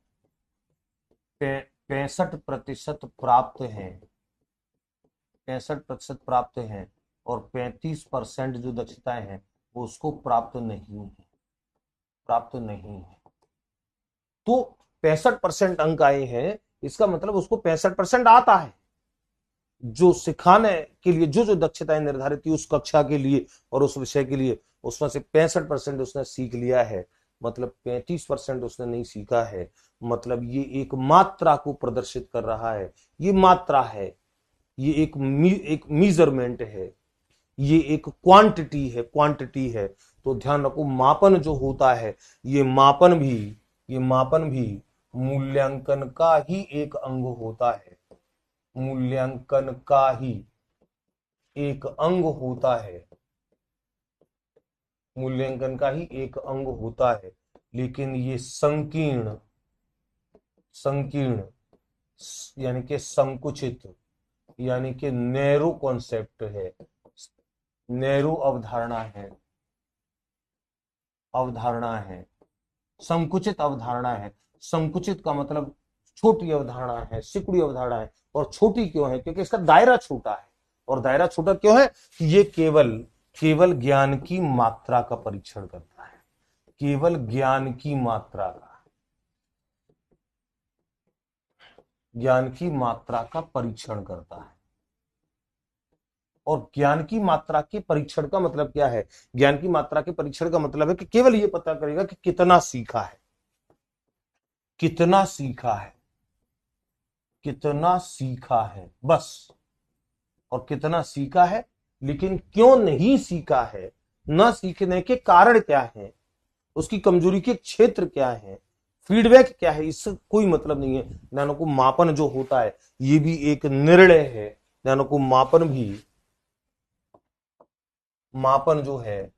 65% प्राप्त हैं, 65% प्राप्त हैं, और 35% जो दक्षताएं हैं वो उसको प्राप्त नहीं है, प्राप्त नहीं है। तो 65% अंक आए हैं, इसका मतलब उसको 65% आता है। जो सिखाने के लिए जो जो दक्षताएं निर्धारित थी उस कक्षा के लिए और उस विषय के लिए, उसमें से 65% उसने सीख लिया है, मतलब 35% उसने नहीं सीखा है। मतलब ये एक मात्रा को प्रदर्शित कर रहा है, ये मात्रा है, ये एक मेजरमेंट है, ये एक क्वांटिटी है। तो ध्यान रखो, मापन जो होता है, ये मापन भी मूल्यांकन का ही एक अंग होता है, मूल्यांकन का ही एक अंग होता है, मूल्यांकन का ही एक अंग होता है। लेकिन ये संकीर्ण संकीर्ण यानी कि संकुचित, यानी कि नैरो कॉन्सेप्ट है, नैरो अवधारणा है, संकुचित अवधारणा है। संकुचित का मतलब छोटी अवधारणा है, सिकुड़ी अवधारणा है। और छोटी क्यों है? क्योंकि इसका दायरा छोटा है। और दायरा छोटा क्यों है? कि ये केवल ज्ञान की मात्रा का परीक्षण करता है, केवल ज्ञान की मात्रा का, ज्ञान की मात्रा का परीक्षण करता है। और ज्ञान की मात्रा के परीक्षण का मतलब क्या है? ज्ञान की मात्रा के परीक्षण का मतलब है कि केवल ये पता करेगा कि कितना सीखा है, कितना सीखा है, कितना सीखा है, बस। और कितना सीखा है, लेकिन क्यों नहीं सीखा है, न सीखने के कारण क्या है, उसकी कमजोरी के क्षेत्र क्या है, फीडबैक क्या है, इससे कोई मतलब नहीं है। ध्यान को मापन जो होता है ये भी एक निर्णय है। ध्यान को मापन जो है,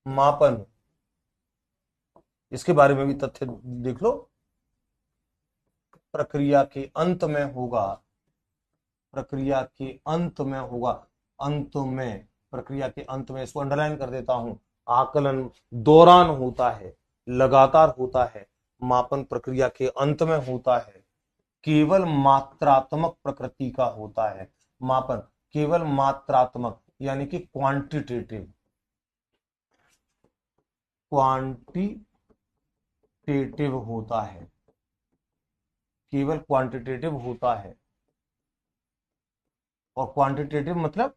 मापन इसके बारे में भी तथ्य देख लो। प्रक्रिया के अंत में होगा, प्रक्रिया के अंत में होगा, अंत में, प्रक्रिया के अंत में, इसको अंडरलाइन कर देता हूं। आकलन दौरान होता है, लगातार होता है, मापन प्रक्रिया के अंत में होता है, केवल मात्रात्मक प्रकृति का होता है। मापन केवल मात्रात्मक यानी कि क्वांटिटेटिव, क्वांटिटेटिव होता है, केवल क्वांटिटेटिव होता है। और क्वांटिटेटिव मतलब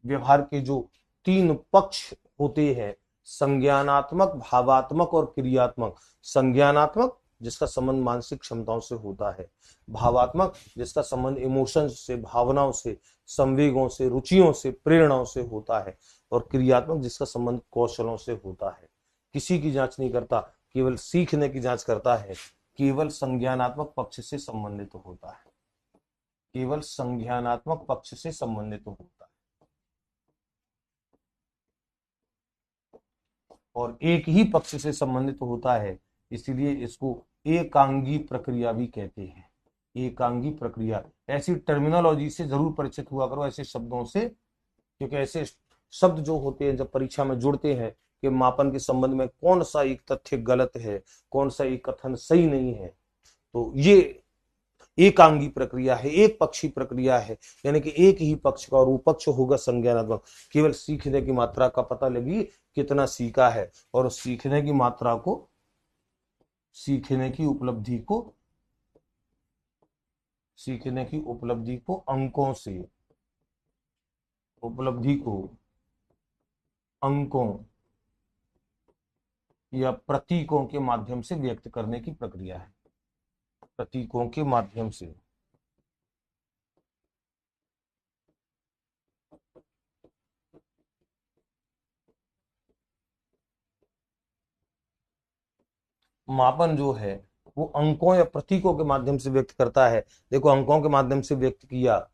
व्यवहार के जो तीन पक्ष होते हैं, संज्ञानात्मक, भावात्मक और क्रियात्मक। संज्ञानात्मक जिसका संबंध मानसिक क्षमताओं से होता है, भावात्मक जिसका संबंध इमोशंस से, भावनाओं से, संवेगों से, रुचियों से, प्रेरणाओं से होता है, और क्रियात्मक जिसका संबंध कौशलों से होता है। किसी की जांच नहीं करता, केवल सीखने की जांच करता है, केवल संज्ञानात्मक पक्ष से संबंधित होता है, केवल संज्ञानात्मक पक्ष से संबंधित होता है। और एक ही पक्ष से संबंधित होता है, इसीलिए इसको एकांगी प्रक्रिया भी कहते हैं। एकांगी प्रक्रिया, ऐसी टर्मिनोलॉजी से जरूर परिचित हुआ करो, ऐसे शब्दों से, क्योंकि ऐसे शब्द जो होते हैं जब परीक्षा में जुड़ते हैं कि मापन के संबंध में कौन सा एक तथ्य गलत है, कौन सा एक कथन सही नहीं है, तो ये एकांगी प्रक्रिया है, एक पक्षी प्रक्रिया है, यानी कि एक ही पक्ष का, और वो पक्ष होगा संज्ञानात्मक। केवल सीखने की मात्रा का पता लगी कितना सीखा है, और उस सीखने की मात्रा को, सीखने की उपलब्धि को, सीखने की उपलब्धि को अंकों से, उपलब्धि को अंकों या प्रतीकों के माध्यम से व्यक्त करने की प्रक्रिया है, प्रतीकों के माध्यम से। मापन जो है वो अंकों या प्रतीकों के माध्यम से व्यक्त करता है। देखो, अंकों के माध्यम से व्यक्त किया,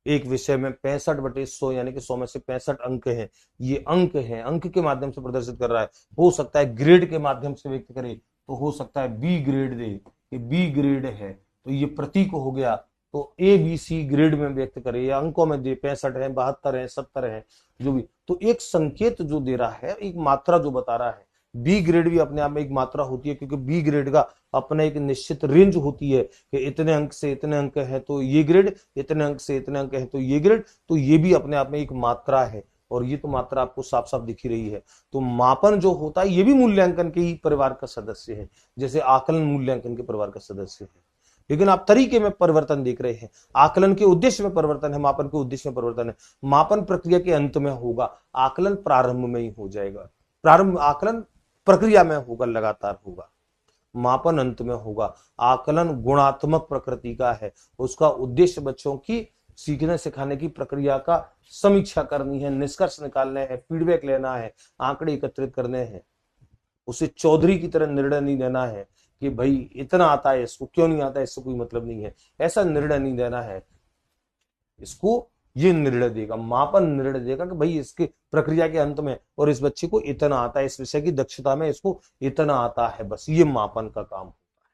एक विषय में 65/100 यानी कि 100 में से 65 अंक हैं, ये अंक हैं, अंक के माध्यम से प्रदर्शित कर रहा है। हो सकता है ग्रेड के माध्यम से व्यक्त करे, तो हो सकता है बी ग्रेड दे कि बी ग्रेड है, तो ये प्रतीक हो गया। तो ए बी सी ग्रेड में व्यक्त करे, या अंकों में दे, 65 है, 72 है, 70 है, जो भी, तो एक संकेत जो दे रहा है, एक मात्रा जो बता रहा है। बी ग्रेड भी अपने आप में एक मात्रा होती है, क्योंकि बी ग्रेड का अपना एक निश्चित रेंज होती है कि इतने अंक से इतने अंक है तो ये ग्रेड, इतने अंक से इतने अंक है तो ये ग्रेड, तो ये भी अपने आप में एक मात्रा है, और ये तो मात्रा आपको साफ साफ दिख ही रही है। तो मापन जो होता है ये भी मूल्यांकन के ही परिवार का सदस्य है, जैसे आकलन मूल्यांकन के परिवार का सदस्य है, लेकिन आप तरीके में परिवर्तन देख रहे हैं। आकलन के उद्देश्य में परिवर्तन है, मापन के उद्देश्य में परिवर्तन है। मापन प्रक्रिया के अंत में होगा, आकलन प्रारंभ में ही हो जाएगा। प्रारंभ आकलन प्रक्रिया में होगा, लगातार होगा, मापन अंत में होगा। आकलन गुणात्मक प्रकृति का है, उसका उद्देश्य बच्चों की सीखने सिखाने की प्रक्रिया का समीक्षा करनी है, निष्कर्ष निकालने हैं, फीडबैक लेना है, आंकड़े एकत्रित करने हैं। उसे चौधरी की तरह निर्णय नहीं देना है कि भाई इतना आता है, इसको क्यों नहीं आता है, इससे कोई मतलब नहीं है, ऐसा निर्णय नहीं देना है। इसको ये निर्णय देगा, मापन निर्णय देगा कि भाई इसके प्रक्रिया के अंत में, और इस बच्चे को इतना आता है, इस विषय की दक्षता में इसको इतना आता है, बस ये मापन का काम होता है।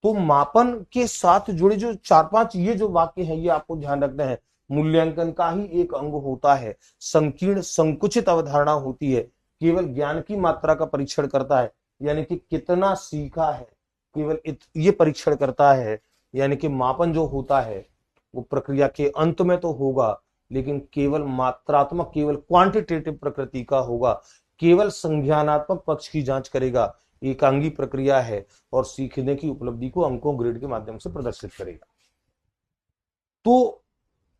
तो मापन के साथ जुड़े जो 4-5 ये जो वाक्य हैं, ये आपको ध्यान रखना है। मूल्यांकन का ही एक अंग होता है, संकीर्ण संकुचित अवधारणा होती है, केवल ज्ञान की मात्रा का परीक्षण करता है, यानी कि कितना सीखा है, केवल ये परीक्षण करता है। यानी कि मापन जो होता है वो प्रक्रिया के अंत में तो होगा, लेकिन केवल मात्रात्मक, केवल क्वांटिटेटिव प्रकृति का होगा, केवल संज्ञानात्मक पक्ष की जांच करेगा, एकांगी प्रक्रिया है, और सीखने की उपलब्धि को अंकों ग्रेड के माध्यम से प्रदर्शित करेगा। तो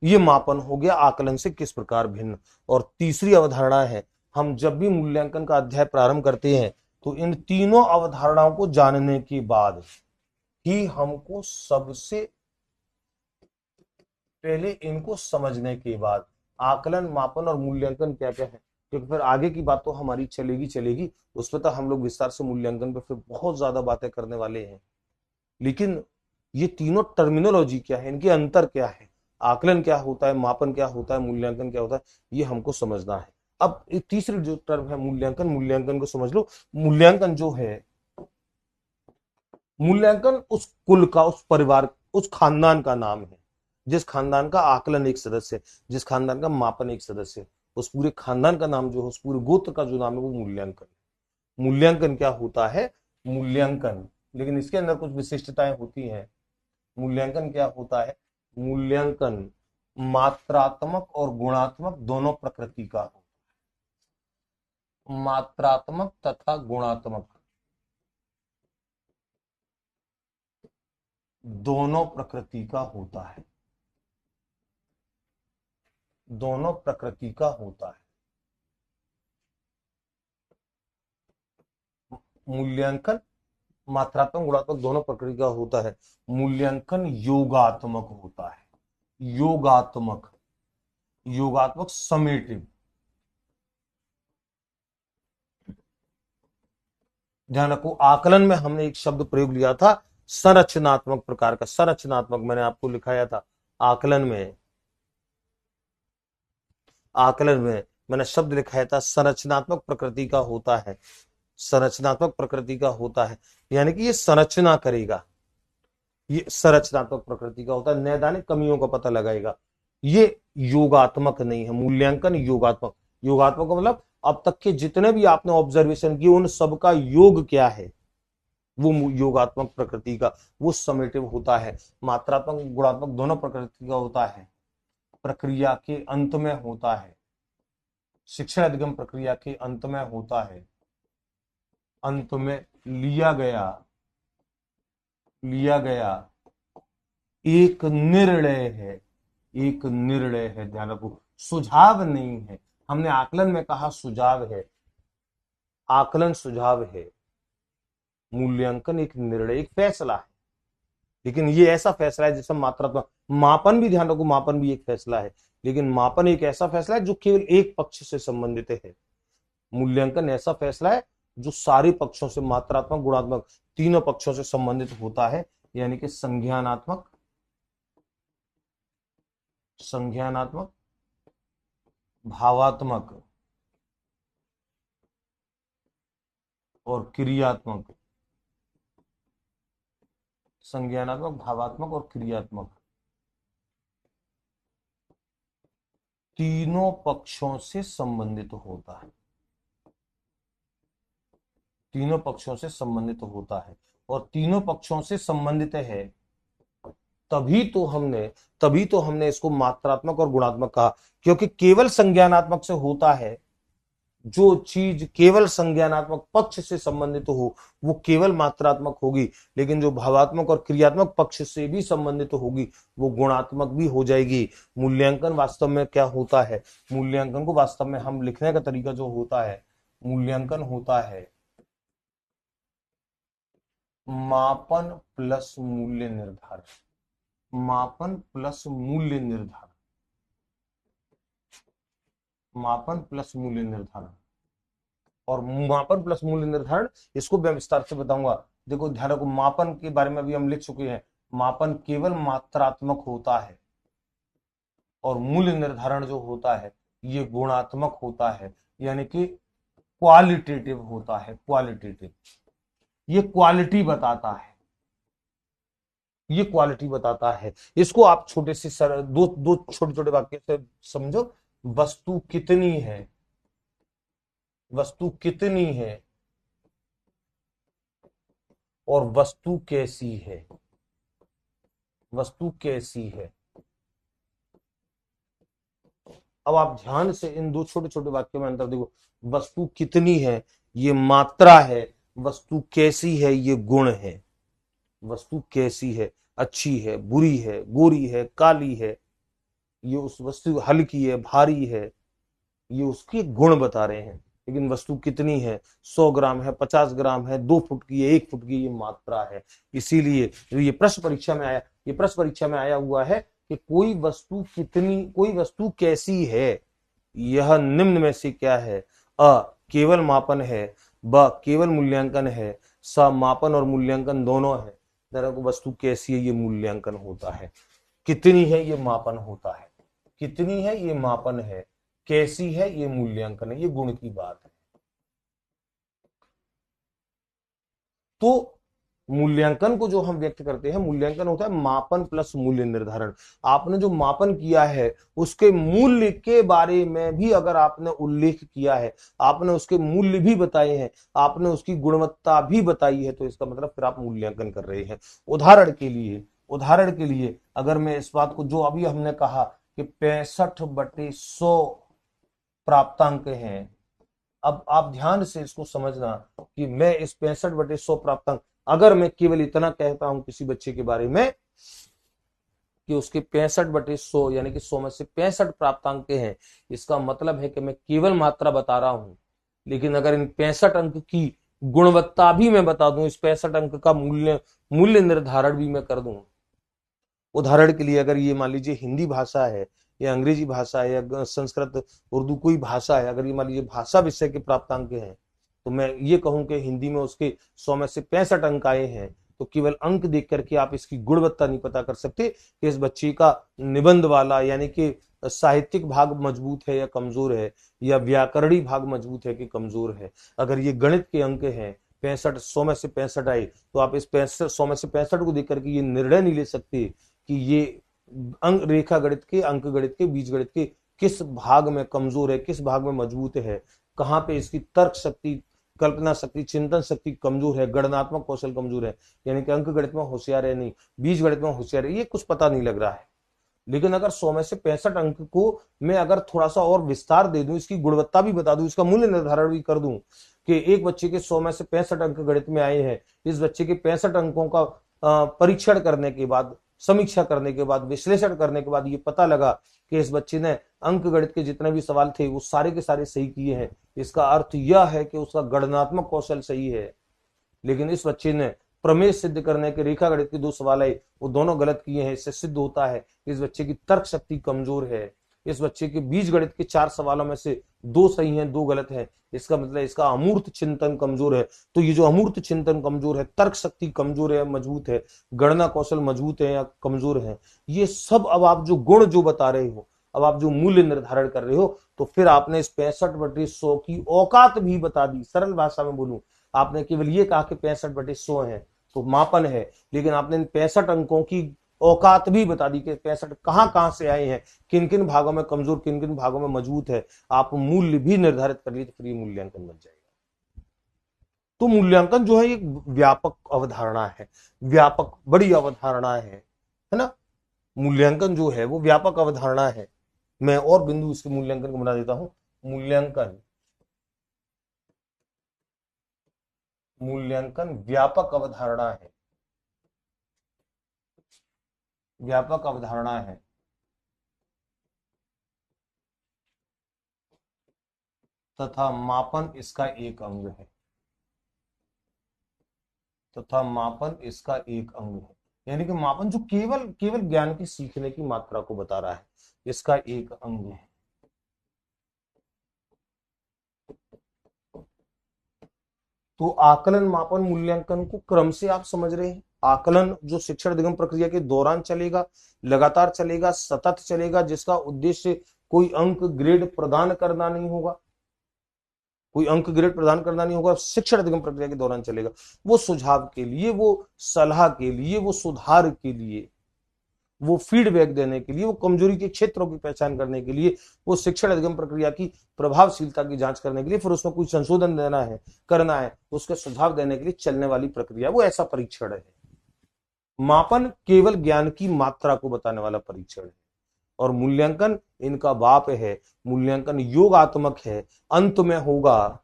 ये मापन हो गया आकलन से किस प्रकार भिन्न। और तीसरी अवधारणा है, हम जब भी मूल्यांकन का अध्याय प्रारंभ करते हैं तो इन तीनों अवधारणाओं को जानने के बाद ही हमको, सबसे पहले इनको समझने के बाद, आकलन, मापन और मूल्यांकन क्या क्या है, क्योंकि फिर आगे की बात तो हमारी चलेगी, उस पर तो हम लोग विस्तार से मूल्यांकन पे फिर बहुत ज्यादा बातें करने वाले हैं। लेकिन ये तीनों टर्मिनोलॉजी क्या है, इनके अंतर क्या है, आकलन क्या होता है, मापन क्या होता है, मूल्यांकन क्या होता है, ये हमको समझना है। अब एक तीसरी जो टर्म है मूल्यांकन, मूल्यांकन को समझ लो। मूल्यांकन जो है, मूल्यांकन उस कुल का, उस परिवार, उस खानदान का नाम है जिस खानदान का आकलन एक सदस्य है, जिस खानदान का मापन एक सदस्य है, उस पूरे खानदान का नाम जो है, उस पूरे गोत्र का जो नाम है वो मूल्यांकन है। मूल्यांकन क्या होता है? मूल्यांकन, लेकिन इसके अंदर कुछ विशिष्टताएं होती हैं। मूल्यांकन क्या होता है? मूल्यांकन मात्रात्मक और गुणात्मक दोनों प्रकृति का हो, मात्रात्मक तथा गुणात्मक दोनों प्रकृति का होता है, दोनों प्रकृति का होता है। मूल्यांकन मात्रात्मक गुणात्मक दोनों प्रकृति का होता है। मूल्यांकन योगात्मक होता है, योगात्मक, योगात्मक समेटिव। ध्यान रखो, आकलन में हमने एक शब्द प्रयोग लिया था संरचनात्मक प्रकार का, संरचनात्मक मैंने आपको लिखाया था। आकलन में, आकलन में मैंने शब्द लिखाया था संरचनात्मक प्रकृति का होता है, संरचनात्मक प्रकृति का होता है, यानी कि ये संरचना करेगा, ये संरचनात्मक प्रकृति का होता है, नैदानिक कमियों का पता लगाएगा। ये योगात्मक नहीं है। मूल्यांकन योगात्मक, योगात्मक का मतलब अब तक के जितने भी आपने ऑब्जर्वेशन किए उन सब का योग क्या है, वो योगात्मक प्रकृति का, वो समेटिव होता है। मात्रात्मक गुणात्मक दोनों प्रकृति का होता है, प्रक्रिया के अंत में होता है, शिक्षण अधिगम प्रक्रिया के अंत में होता है, अंत में लिया गया एक निर्णय है, एक निर्णय है। ध्यान रखो, सुझाव नहीं है। हमने आकलन में कहा सुझाव है, आकलन सुझाव है, मूल्यांकन एक निर्णय, एक फैसला है। लेकिन ये ऐसा फैसला है जिसमें मात्रात्मक, मापन भी ध्यान रखो, मापन भी एक फैसला है, लेकिन मापन एक ऐसा फैसला है जो केवल एक पक्ष से संबंधित है। मूल्यांकन ऐसा फैसला है जो सारे पक्षों से, मात्रात्मक गुणात्मक तीनों पक्षों से संबंधित होता है, यानी कि संज्ञानात्मक, संज्ञानात्मक, भावात्मक और क्रियात्मक, संज्ञानात्मक, भावात्मक और क्रियात्मक तीनों पक्षों से संबंधित होता है, तीनों पक्षों से संबंधित होता है। और तीनों पक्षों से संबंधित है तभी तो हमने इसको मात्रात्मक और गुणात्मक कहा, क्योंकि केवल संज्ञानात्मक से होता है, जो चीज केवल संज्ञानात्मक पक्ष से संबंधित हो वो केवल मात्रात्मक होगी, लेकिन जो भावात्मक और क्रियात्मक पक्ष से भी संबंधित होगी वो गुणात्मक भी हो जाएगी। मूल्यांकन वास्तव में क्या होता है? मूल्यांकन को वास्तव में हम लिखने का तरीका जो होता है, मूल्यांकन होता है मापन प्लस मूल्य निर्धारण, मापन प्लस मूल्य निर्धारण, मापन प्लस मूल्य निर्धारण। और मापन प्लस मूल्य निर्धारण, इसको मैं विस्तार से बताऊंगा। देखो ध्यान रखो, मापन के बारे में भी हम लिख चुके हैं, मापन केवल मात्रात्मक होता है और मूल्य निर्धारण जो होता है ये गुणात्मक होता है, यानी कि क्वालिटेटिव होता है, क्वालिटेटिव। ये क्वालिटी बताता है, ये क्वालिटी बताता है। इसको आप छोटे से दो दो छोटे छोटे वाक्य से समझो। वस्तु कितनी है, वस्तु कितनी है और वस्तु कैसी है, वस्तु कैसी है। अब आप ध्यान से इन दो छोटे छोटे वाक्यों में अंतर देखो। वस्तु कितनी है ये मात्रा है, वस्तु कैसी है ये गुण है। वस्तु कैसी है, अच्छी है, बुरी है, गोरी है, काली है, ये उस वस्तु हल्की है, भारी है, ये उसके गुण बता रहे हैं। लेकिन वस्तु कितनी है, 100 ग्राम है, 50 ग्राम है, 2 फुट की है, 1 फुट की, ये मात्रा है। इसीलिए ये प्रश्न परीक्षा में आया, ये प्रश्न परीक्षा में आया हुआ है कि कोई वस्तु कितनी, कोई वस्तु कैसी है, यह निम्न में से क्या है? अ केवल मापन है, ब केवल मूल्यांकन है, स मापन और मूल्यांकन दोनों है। वस्तु कैसी है ये मूल्यांकन होता है, कितनी है ये मापन होता है, कितनी है ये मापन है, कैसी है, ये मूल्यांकन है, ये गुण की बात है। तो मूल्यांकन को जो हम व्यक्त करते हैं, मूल्यांकन होता है मापन प्लस मूल्य निर्धारण। आपने जो मापन किया है उसके मूल्य के बारे में भी अगर आपने उल्लेख किया है, आपने उसके मूल्य भी बताए हैं, आपने उसकी गुणवत्ता भी बताई है, तो इसका मतलब फिर आप मूल्यांकन कर रहे हैं। उदाहरण के लिए अगर मैं इस बात को, जो अभी हमने कहा कि 65/100 प्राप्तांक हैं, अब आप ध्यान से इसको समझना कि मैं इस 65/100 प्राप्तांक, अगर मैं केवल इतना कहता हूं किसी बच्चे के बारे में कि उसके 65/100 यानी कि 100 में से 65 प्राप्तांक हैं, इसका मतलब है कि मैं केवल मात्रा बता रहा हूं। लेकिन अगर इन 65 अंक की गुणवत्ता भी मैं बता दूं, इस 65 अंक का मूल्य मूल्य निर्धारण भी मैं कर दूं। उदाहरण के लिए अगर ये मान लीजिए हिंदी भाषा है या अंग्रेजी भाषा है या संस्कृत उर्दू कोई भाषा है, अगर ये मान लीजिए भाषा विषय के प्राप्तांक हैं, तो मैं ये कहूं कि हिंदी में उसके 100 में से 65 अंक आए हैं, तो केवल अंक देख करके आप इसकी गुणवत्ता नहीं पता कर सकते कि इस बच्चे का निबंध वाला यानी कि साहित्यिक भाग मजबूत है या कमजोर है, या व्याकरणी भाग मजबूत है कि कमजोर है। अगर ये गणित के अंक हैं 65, 100 में से 65 आए, तो आप इस 65, 100 में से 65 को देख करके ये निर्णय नहीं ले सकते कि ये अंक रेखा गणित के, अंक गणित के, बीज गणित के किस भाग में कमजोर है, किस भाग में मजबूत है, कहाँ पे इसकी तर्क शक्ति, कल्पना शक्ति, चिंतन शक्ति कमजोर है, गणनात्मक कौशल कमजोर है, यानी कि अंक गणित में होशियार है नहीं, बीज गणित में होशियार है, ये कुछ पता नहीं लग रहा है। लेकिन अगर 100 में से 65 अंक को मैं अगर थोड़ा सा और विस्तार दे दूं, इसकी गुणवत्ता भी बता दूं, इसका मूल्य निर्धारण भी कर दूं कि एक बच्चे के 100 में से 65 अंक गणित में आए हैं, इस बच्चे के 65 अंकों का परीक्षण करने के बाद, समीक्षा करने के बाद, विश्लेषण करने के बाद ये पता लगा कि इस बच्चे ने अंक गणित के जितने भी सवाल थे वो सारे के सारे सही किए हैं, इसका अर्थ यह है कि उसका गणनात्मक कौशल सही है। लेकिन इस बच्चे ने प्रमेय सिद्ध करने के रेखा गणित के 2 सवाल आए, वो दोनों गलत किए हैं, इससे सिद्ध होता है इस बच्चे की तर्क शक्ति कमजोर है। इस बच्चे के बीज गणित के 4 सवालों में से 2 सही हैं, 2 गलत हैं, इसका मतलब इसका अमूर्त चिंतन कमजोर है। तो ये जो अमूर्त चिंतन कमजोर है, तर्क शक्ति कमजोर है, मजबूत है, गणना कौशल मजबूत है या कमजोर है, ये सब अब आप जो गुण जो बता रहे हो, अब आप जो मूल्य निर्धारण कर रहे हो, तो फिर आपने इस 65/100 की औकात भी बता दी। सरल भाषा में बोलूं, आपने केवल ये कहा कि 65/100 है तो मापन है, लेकिन आपने इन 65 अंकों की औकात भी बता दी कि 65 कहां कहां से आए हैं, किन किन भागों में कमजोर, किन किन भागों में मजबूत है, आप मूल्य भी निर्धारित कर लिए, तो फिर ये मूल्यांकन बन जाएगा। तो मूल्यांकन जो है एक व्यापक अवधारणा है, व्यापक बड़ी अवधारणा है ना। मूल्यांकन जो है वो व्यापक अवधारणा है। मैं और बिंदु इसके मूल्यांकन को बना देता हूं। मूल्यांकन मूल्यांकन व्यापक अवधारणा है, व्यापक अवधारणा है, तथा मापन इसका एक अंग है, तथा मापन इसका एक अंग है। यानी कि मापन जो केवल केवल ज्ञान की सीखने की मात्रा को बता रहा है, इसका एक अंग है। तो आकलन, मापन, मूल्यांकन को क्रम से आप समझ रहे हैं। आकलन जो शिक्षण अधिगम प्रक्रिया के दौरान चलेगा, लगातार चलेगा, सतत चलेगा, जिसका उद्देश्य कोई अंक ग्रेड प्रदान करना नहीं होगा, कोई अंक ग्रेड प्रदान करना नहीं होगा, शिक्षण अधिगम प्रक्रिया के दौरान चलेगा। वो सुझाव के लिए, वो सलाह के लिए, वो सुधार के लिए, वो फीडबैक देने के लिए, वो कमजोरी के क्षेत्रों की पहचान करने के लिए, वो शिक्षण अधिगम प्रक्रिया की प्रभावशीलता की जांच करने के लिए, फिर उसमें कोई संशोधन देना है, करना है, उसके सुझाव देने के लिए चलने वाली प्रक्रिया, वो ऐसा परीक्षण है। मापन केवल ज्ञान की मात्रा को बताने वाला परीक्षण है, और मूल्यांकन इनका बाप है। मूल्यांकन योगात्मक है, अंत में होगा,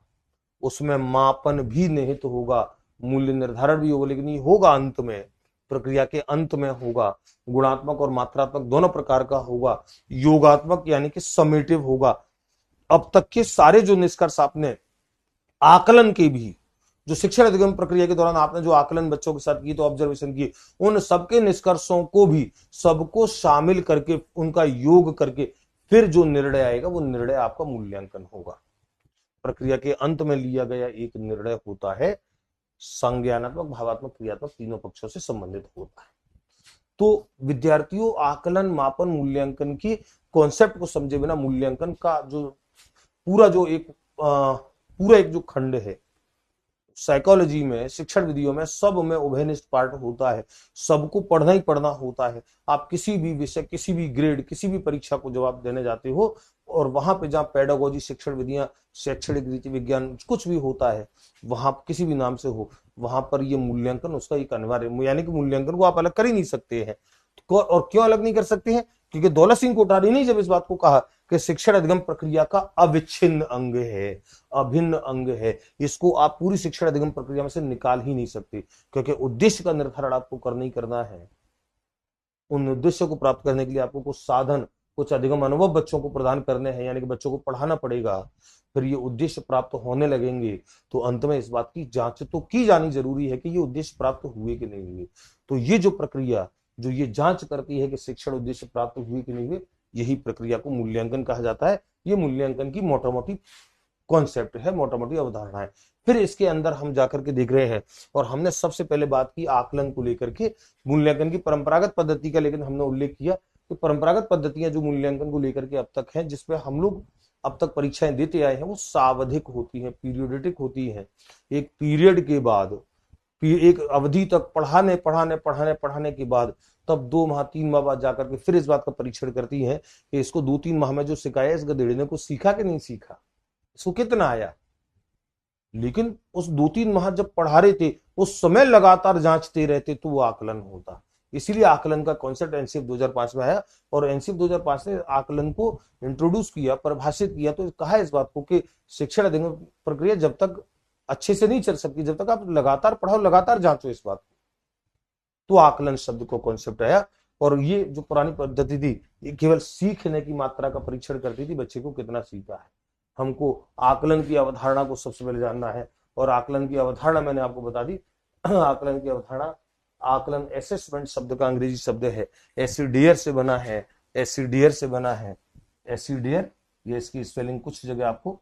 उसमें मापन भी निहित होगा, मूल्य निर्धारण भी होगा, लेकिन ये होगा अंत में, प्रक्रिया के अंत में होगा, गुणात्मक और मात्रात्मक दोनों प्रकार का होगा। योगात्मक यानी कि समेटिव होगा। अब तक के सारे जो निष्कर्ष आपने आकलन के भी, जो शिक्षण अधिगम प्रक्रिया के दौरान आपने जो आकलन बच्चों के साथ किए, तो ऑब्जर्वेशन किए, उन सबके निष्कर्षों को भी सबको शामिल करके, उनका योग करके फिर जो निर्णय आएगा वो निर्णय आपका मूल्यांकन होगा। प्रक्रिया के अंत में लिया गया एक निर्णय होता है, संज्ञानात्मक, भावात्मक, क्रियात्मक तीनों पक्षों से संबंधित होता है। तो विद्यार्थियों आकलन, मापन, मूल्यांकन की कॉन्सेप्ट को समझे बिना मूल्यांकन का जो पूरा एक जो खंड है साइकोलॉजी में, शिक्षण विधियों में, सब में उभयनिष्ठ पार्ट होता है। सबको पढ़ना ही पढ़ना होता है। आप किसी भी विषय, किसी भी ग्रेड, किसी भी परीक्षा को जवाब देने जाते हो और वहां पे जहाँ पेडागोजी, शिक्षण विधियां, शैक्षणिक रीति विज्ञान कुछ भी होता है, वहां किसी भी नाम से हो, वहां पर ये मूल्यांकन उसका एक अनिवार्य, यानी कि मूल्यांकन को आप अलग कर ही नहीं सकते हैं। और क्यों अलग नहीं कर सकते हैं? क्योंकि दौलत सिंह कोठारी ने जब इस बात को कहा कि शिक्षण अधिगम प्रक्रिया का अविच्छिन्न अंग है, अभिन्न अंग है, इसको आप पूरी शिक्षण अधिगम प्रक्रिया में से निकाल ही नहीं सकते, क्योंकि उद्देश्य का निर्धारण आपको करना ही करना है। उन उद्देश्यों को प्राप्त करने के लिए आपको कुछ साधन, कुछ अधिगम अनुभव बच्चों को प्रदान करने हैं, यानी कि बच्चों को पढ़ाना पड़ेगा। फिर ये उद्देश्य प्राप्त होने लगेंगे तो अंत में इस बात की जांच तो की जानी जरूरी है कि ये उद्देश्य प्राप्त हुए कि नहीं हुए। तो ये जो प्रक्रिया जो ये जांच करती है कि शिक्षण उद्देश्य प्राप्त हुए कि नहीं हुए, यही प्रक्रिया को मूल्यांकन कहा जाता है। ये मूल्यांकन की मोटा मोटी कॉन्सेप्ट है, मोटा मोटी अवधारणा है। फिर इसके अंदर हम जाकर के देख रहे हैं, और हमने सबसे पहले बात की आकलन को लेकर के, मूल्यांकन की परंपरागत पद्धति का, लेकिन हमने उल्लेख किया कि परंपरागत पद्धतियां जो मूल्यांकन को लेकर के अब तक हैं, जिसपे हम लोग अब तक परीक्षाएं देते आए हैं, वो सावधिक होती हैं, पीरियोडिक होती हैं। एक पीरियड के बाद, एक अवधि तक पढ़ाने पढ़ाने पढ़ाने पढ़ाने के बाद, तब 2 माह 3 माह बाद जाकर के फिर इस बात का परीक्षण करती हैं कि इसको 2-3 माह में जो सिखाया, इस गधेड़े ने कुछ सीखा कि नहीं सीखा, इसको कितना आया। लेकिन उस 2-3 माह जब पढ़ा रहे थे, उस समय लगातार जांचते रहते, तो वो आकलन होता। इसीलिए आकलन का कॉन्सेप्ट एनसीएफ 2005 में आया, और एनसीएफ 2005 ने आकलन को इंट्रोड्यूस किया, परिभाषित किया, तो कहा इस बात को कि शिक्षण अधिगम प्रक्रिया जब तक अच्छे से नहीं चल सकती, जब तक आप लगातार पढ़ाओ, लगातार जांचो इस बात को। तो आकलन शब्द को कॉन्सेप्ट आया। और ये जो पुरानी पद्धति थी, ये केवल सीखने की मात्रा का परीक्षण करती थी, बच्चे को कितना सीखा है। हमको आकलन की अवधारणा को सबसे पहले जानना है, और आकलन की अवधारणा मैंने आपको बता दी। आकलन की अवधारणा, आकलन असेसमेंट शब्द का अंग्रेजी शब्द है, एसीडियर से बना है, एसीडियर से बना है, एसीडियर, ये इसकी स्पेलिंग कुछ जगह आपको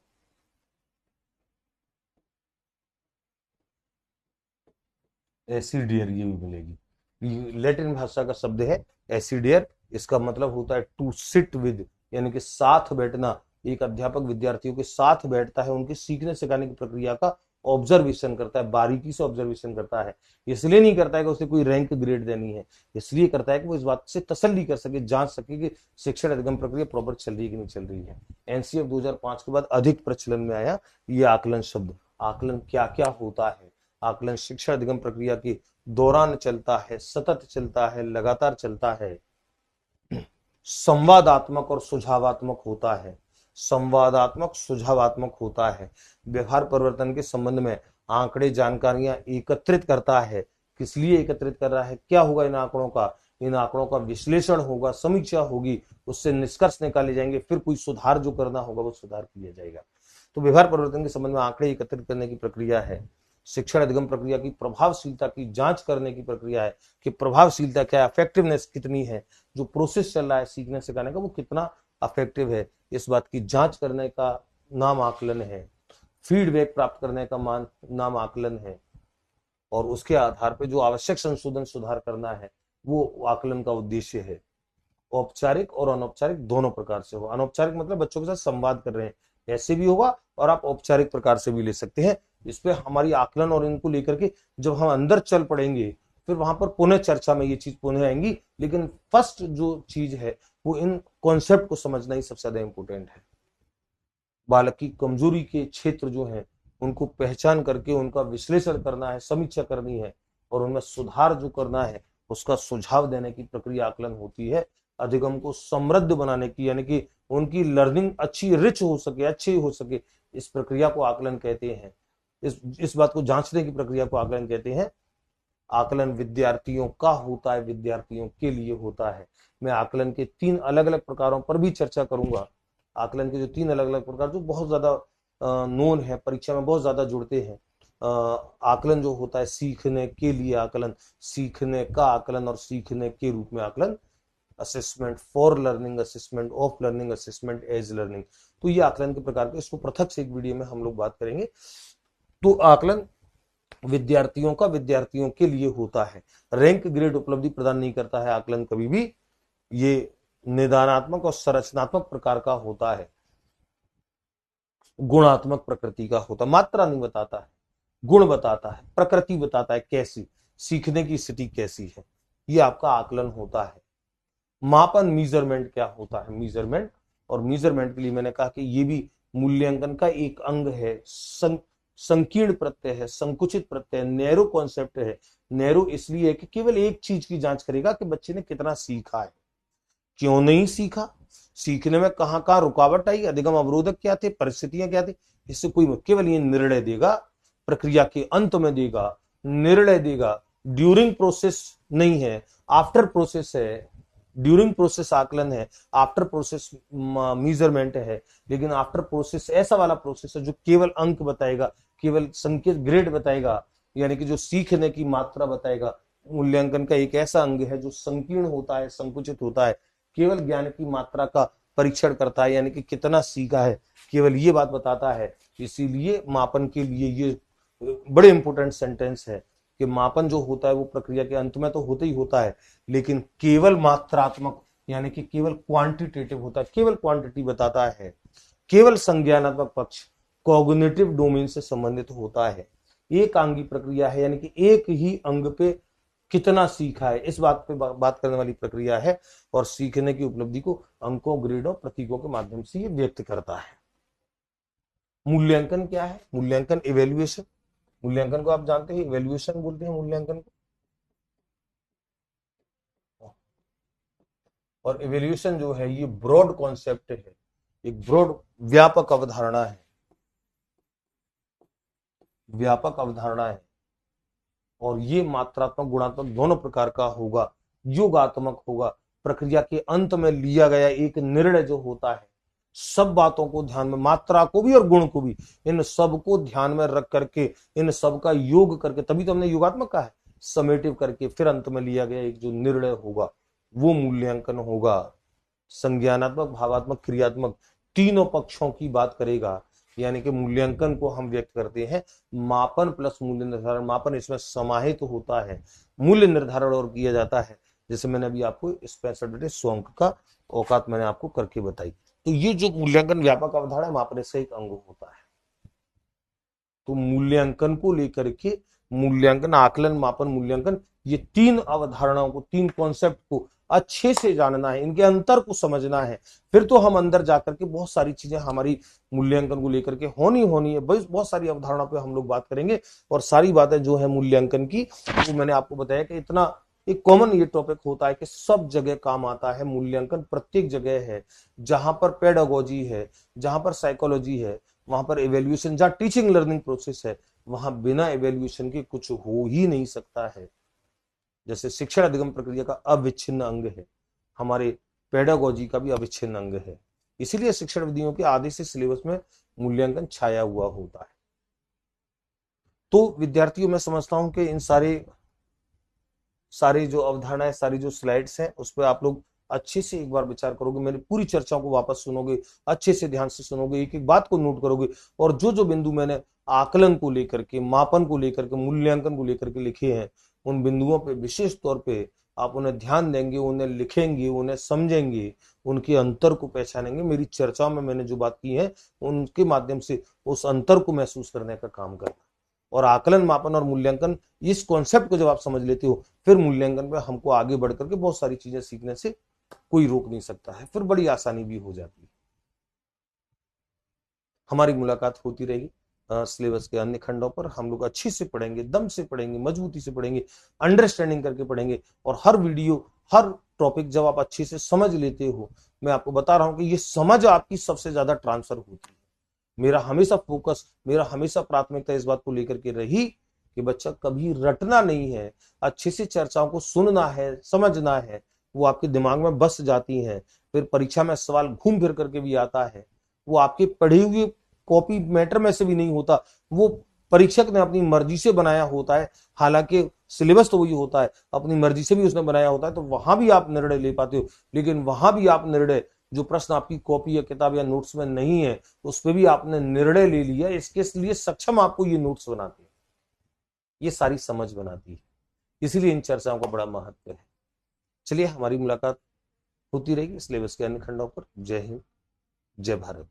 एसीडियर ये भी मिलेगी। लैटिन भाषा का शब्द है एसीडियर। इसका मतलब होता है टू सिट विद, यानी कि साथ बैठना। एक अध्यापक विद्यार्थियों के साथ बैठता है, उनके सीखने सिखाने की प्रक्रिया का ऑब्जर्वेशन करता है, बारीकी से ऑब्जर्वेशन करता है। इसलिए नहीं करता है कि उसे कोई रैंक ग्रेड देनी है, इसलिए करता है कि वो इस बात से तसल्ली कर सके, जांच सके कि शिक्षण अधिगम प्रक्रिया प्रॉपर चल रही है कि नहीं चल रही है। एनसीएफ 2005 के बाद अधिक प्रचलन में आया ये आकलन शब्द। आकलन क्या क्या होता है? आकलन शिक्षण अधिगम प्रक्रिया के दौरान चलता है, सतत चलता है, लगातार चलता है, संवादात्मक और सुझावात्मक होता है। संवादात्मक, सुझावात्मक होता है। व्यवहार परिवर्तन के संबंध में आंकड़े, जानकारियां एकत्रित करता है। किस लिए एकत्रित कर रहा है, क्या होगा इन आंकड़ों का? इन आंकड़ों का विश्लेषण होगा, समीक्षा होगी, उससे निष्कर्ष निकाले जाएंगे, फिर कोई सुधार जो करना होगा वो सुधार किया जाएगा। तो व्यवहार परिवर्तन के संबंध में आंकड़े एकत्रित करने की प्रक्रिया है। शिक्षण अधिगम प्रक्रिया की प्रभावशीलता की जांच करने की प्रक्रिया है कि प्रभावशीलता क्या है, इफेक्टिवनेस कितनी है, जो प्रोसेस चल रहा है सीखने सिखाने का वो कितना इफेक्टिव है, इस बात की जांच करने का नाम आकलन है। फीडबैक प्राप्त करने का नाम आकलन है, और उसके आधार पर जो आवश्यक संशोधन सुधार करना है वो आकलन का उद्देश्य है। औपचारिक और अनौपचारिक दोनों प्रकार से हो। अनौपचारिक मतलब बच्चों के साथ संवाद कर रहे हैं, ऐसे भी होगा, और आप औपचारिक प्रकार से भी ले सकते हैं। इस पे हमारी आकलन और इनको लेकर के जब हम अंदर चल पड़ेंगे, फिर वहां पर पुनः चर्चा में ये चीज पुनः आएंगी। लेकिन फर्स्ट जो चीज है वो इन कॉन्सेप्ट को समझना ही सबसे ज्यादा इंपॉर्टेंट है। बालक की कमजोरी के क्षेत्र जो है उनको पहचान करके उनका विश्लेषण करना है, समीक्षा करनी है, और उनमें सुधार जो करना है उसका सुझाव देने की प्रक्रिया आकलन होती है। अधिगम को समृद्ध बनाने की, यानी कि उनकी लर्निंग अच्छी, रिच हो सके, अच्छी हो सके, इस प्रक्रिया को आकलन कहते हैं। इस बात को जांचने की प्रक्रिया को आकलन कहते हैं। आकलन विद्यार्थियों का होता है, विद्यार्थियों के लिए होता है। मैं आकलन के 3 अलग अलग प्रकारों पर भी चर्चा करूंगा। आकलन के जो 3 अलग अलग प्रकार जो बहुत ज्यादा नोन है, परीक्षा में बहुत ज्यादा जुड़ते हैं। आकलन जो होता है सीखने के लिए आकलन, सीखने का आकलन, और सीखने के रूप में आकलन। Assessment for learning, assessment of learning, assessment as learning. तो ये आकलन के प्रकार के, इसको पृथक से एक वीडियो में हम लोग बात करेंगे। तो आकलन विद्यार्थियों के लिए होता है। रैंक ग्रेड उपलब्धि प्रदान नहीं करता है आकलन कभी भी, ये निदानात्मक और संरचनात्मक प्रकार का होता है, गुणात्मक प्रकृति का होता, मात्रा नहीं बताता है, गुण बताता है, प्रकृति बताता है, कैसी सीखने की स्थिति कैसी है, ये आपका आकलन होता है। मापन मीजरमेंट क्या होता है, मीजरमेंट, और मीजरमेंट के लिए मैंने कहा कि ये भी मूल्यांकन का एक अंग है, संकीर्ण प्रत्यय है, संकुचित प्रत्यय, नैरो कॉन्सेप्ट है। नैरो इसलिए है कि केवल एक चीज की जांच करेगा कि बच्चे ने कितना सीखा है, क्यों नहीं सीखा, सीखने में कहां कहां रुकावट आई, अधिगम अवरोधक क्या थे, परिस्थितियां क्या थी, इससे कोई केवल ये निर्णय देगा, प्रक्रिया के अंत में देगा, निर्णय देगा, ड्यूरिंग प्रोसेस नहीं है, आफ्टर प्रोसेस है। ड्यूरिंग प्रोसेस आकलन है, आफ्टर प्रोसेस मीजरमेंट है, लेकिन आफ्टर प्रोसेस ऐसा वाला प्रोसेस है जो केवल अंक बताएगा, केवल संकेत ग्रेड बताएगा, यानी कि जो सीखने की मात्रा बताएगा। मूल्यांकन का एक ऐसा अंग है जो संकीर्ण होता है, संकुचित होता है, केवल ज्ञान की मात्रा का परीक्षण करता है, यानी कि कितना सीखा है, केवल ये बात बताता है। इसीलिए मापन के लिए ये बड़े इंपॉर्टेंट सेंटेंस है कि मापन जो होता है वो प्रक्रिया के अंत में तो होता ही होता है, लेकिन केवल मात्रात्मक यानी कि केवल क्वांटिटेटिव होता है, केवल क्वांटिटी बताता है, केवल संज्ञानात्मक पक्ष कॉग्निटिव डोमेन से संबंधित होता है। एक अंगी प्रक्रिया है, यानी कि एक ही अंग पे कितना सीखा है, इस बात पे बात करने वाली प्रक्रिया है, और सीखने की उपलब्धि को अंकों, ग्रेडों, प्रतीकों के माध्यम से ये व्यक्त करता है। मूल्यांकन क्या है, मूल्यांकन इवेल्युएशन, मूल्यांकन को आप जानते हैं इवेल्युएशन बोलते हैं मूल्यांकन को, और इवेल्युएशन जो है ये ब्रॉड कॉन्सेप्ट है, एक ब्रॉड व्यापक अवधारणा है, व्यापक अवधारणा है, और ये मात्रात्मक गुणात्मक दोनों प्रकार का होगा, योगात्मक होगा। प्रक्रिया के अंत में लिया गया एक निर्णय जो होता है, सब बातों को ध्यान में, मात्रा को भी और गुण को भी, इन सब को ध्यान में रख करके, इन सब का योग करके, तभी तो हमने योगात्मक कहा है, समेटिव करके फिर अंत में लिया गया एक जो निर्णय होगा वो मूल्यांकन होगा। संज्ञानात्मक, भावात्मक, क्रियात्मक तीनों पक्षों की बात करेगा, यानी कि मूल्यांकन को हम व्यक्त करते हैं मापन प्लस मूल्य निर्धारण। मापन इसमें समाहित होता है, मूल्य निर्धारण और किया जाता है, जैसे मैंने अभी आपको स्पेशलिटी स्वंक का औकात मैंने आपको करके बताई। तो ये जो मूल्यांकन व्यापक अवधारणा मापन से एक अंग होता है। तो मूल्यांकन को लेकर के, मूल्यांकन, आकलन, मापन, मूल्यांकन, ये तीन अवधारणाओं को, तीन कॉन्सेप्ट को अच्छे से जानना है, इनके अंतर को समझना है, फिर तो हम अंदर जाकर के बहुत सारी चीजें हमारी मूल्यांकन को लेकर के होनी है। बहुत सारी अवधारणा पे हम लोग बात करेंगे, और सारी बातें जो है मूल्यांकन की, वो मैंने आपको बताया कि इतना एक कॉमन ये टॉपिक होता है कि सब जगह काम आता है। मूल्यांकन प्रत्येक जगह है, जहां पर पेडागोजी है, जहां पर साइकोलॉजी है, वहां पर इवेल्युएशन, जहां टीचिंग लर्निंग प्रोसेस है, वहां बिना इवेल्युएशन के कुछ हो ही नहीं सकता है। जैसे शिक्षण अधिगम प्रक्रिया का अविच्छिन्न अंग है, हमारे पेडागोजी का भी अविच्छिन्न अंग है, इसीलिए शिक्षण विधियों के आधे से सिलेबस में मूल्यांकन छाया हुआ होता है। तो विद्यार्थियों, मैं समझता हूं कि इन सारी जो अवधारणाएं, सारी जो स्लाइड्स हैं, उस पर आप लोग अच्छे से एक बार विचार करोगे, मेरी पूरी चर्चा को वापस सुनोगे, अच्छे से ध्यान से सुनोगे, एक एक बात को नोट करोगे, और जो जो बिंदु मैंने आकलन को लेकर के, मापन को लेकर के, मूल्यांकन को लेकर के लिखे हैं, उन बिंदुओं पे विशेष तौर पे आप उन्हें ध्यान देंगे, उन्हें लिखेंगे, उन्हें समझेंगे, उनके अंतर को पहचानेंगे। मेरी चर्चा में मैंने जो बात की है उनके माध्यम से उस अंतर को महसूस करने का काम करना। और आकलन, मापन और मूल्यांकन, इस कॉन्सेप्ट को जब आप समझ लेते हो, फिर मूल्यांकन पे हमको आगे बढ़ करके बहुत सारी चीजें सीखने से कोई रोक नहीं सकता है, फिर बड़ी आसानी भी हो जाती है। हमारी मुलाकात होती रहेगी सिलेबस के अन्य खंडों पर। हम लोग अच्छे से पढ़ेंगे, दम से पढ़ेंगे, मजबूती से पढ़ेंगे, अंडरस्टैंडिंग करके पढ़ेंगे, और हर वीडियो, हर टॉपिक जब आप अच्छे से समझ लेते हो, मैं आपको बता रहा हूं कि ये समझ आपकी सबसे ज्यादा ट्रांसफर होती है। मेरा हमेशा फोकस, मेरा हमेशा प्राथमिकता इस बात को लेकर के रही कि बच्चा कभी रटना नहीं है, अच्छे से चर्चाओं को सुनना है, समझना है, वो आपके दिमाग में बस जाती हैं, फिर परीक्षा में सवाल घूम फिर करके भी आता है, वो आपके पढ़े हुए कॉपी मैटर में से भी नहीं होता, वो परीक्षक ने अपनी मर्जी से बनाया होता है, हालांकि सिलेबस तो वही होता है, अपनी मर्जी से भी उसने बनाया होता है, तो वहां भी आप निर्णय ले पाते हो। लेकिन वहां भी आप निर्णय, जो प्रश्न आपकी कॉपी या किताब या नोट्स में नहीं है, उस पर भी आपने निर्णय ले लिया, इसके लिए सक्षम आपको ये नोट्स बनाते हैं। ये सारी समझ बनाती है। इसीलिए इन चर्चाओं का बड़ा महत्व है। चलिए, हमारी मुलाकात होती रहेगी सिलेबस के अन्य खंडों पर। जय हिंद, जय भारत।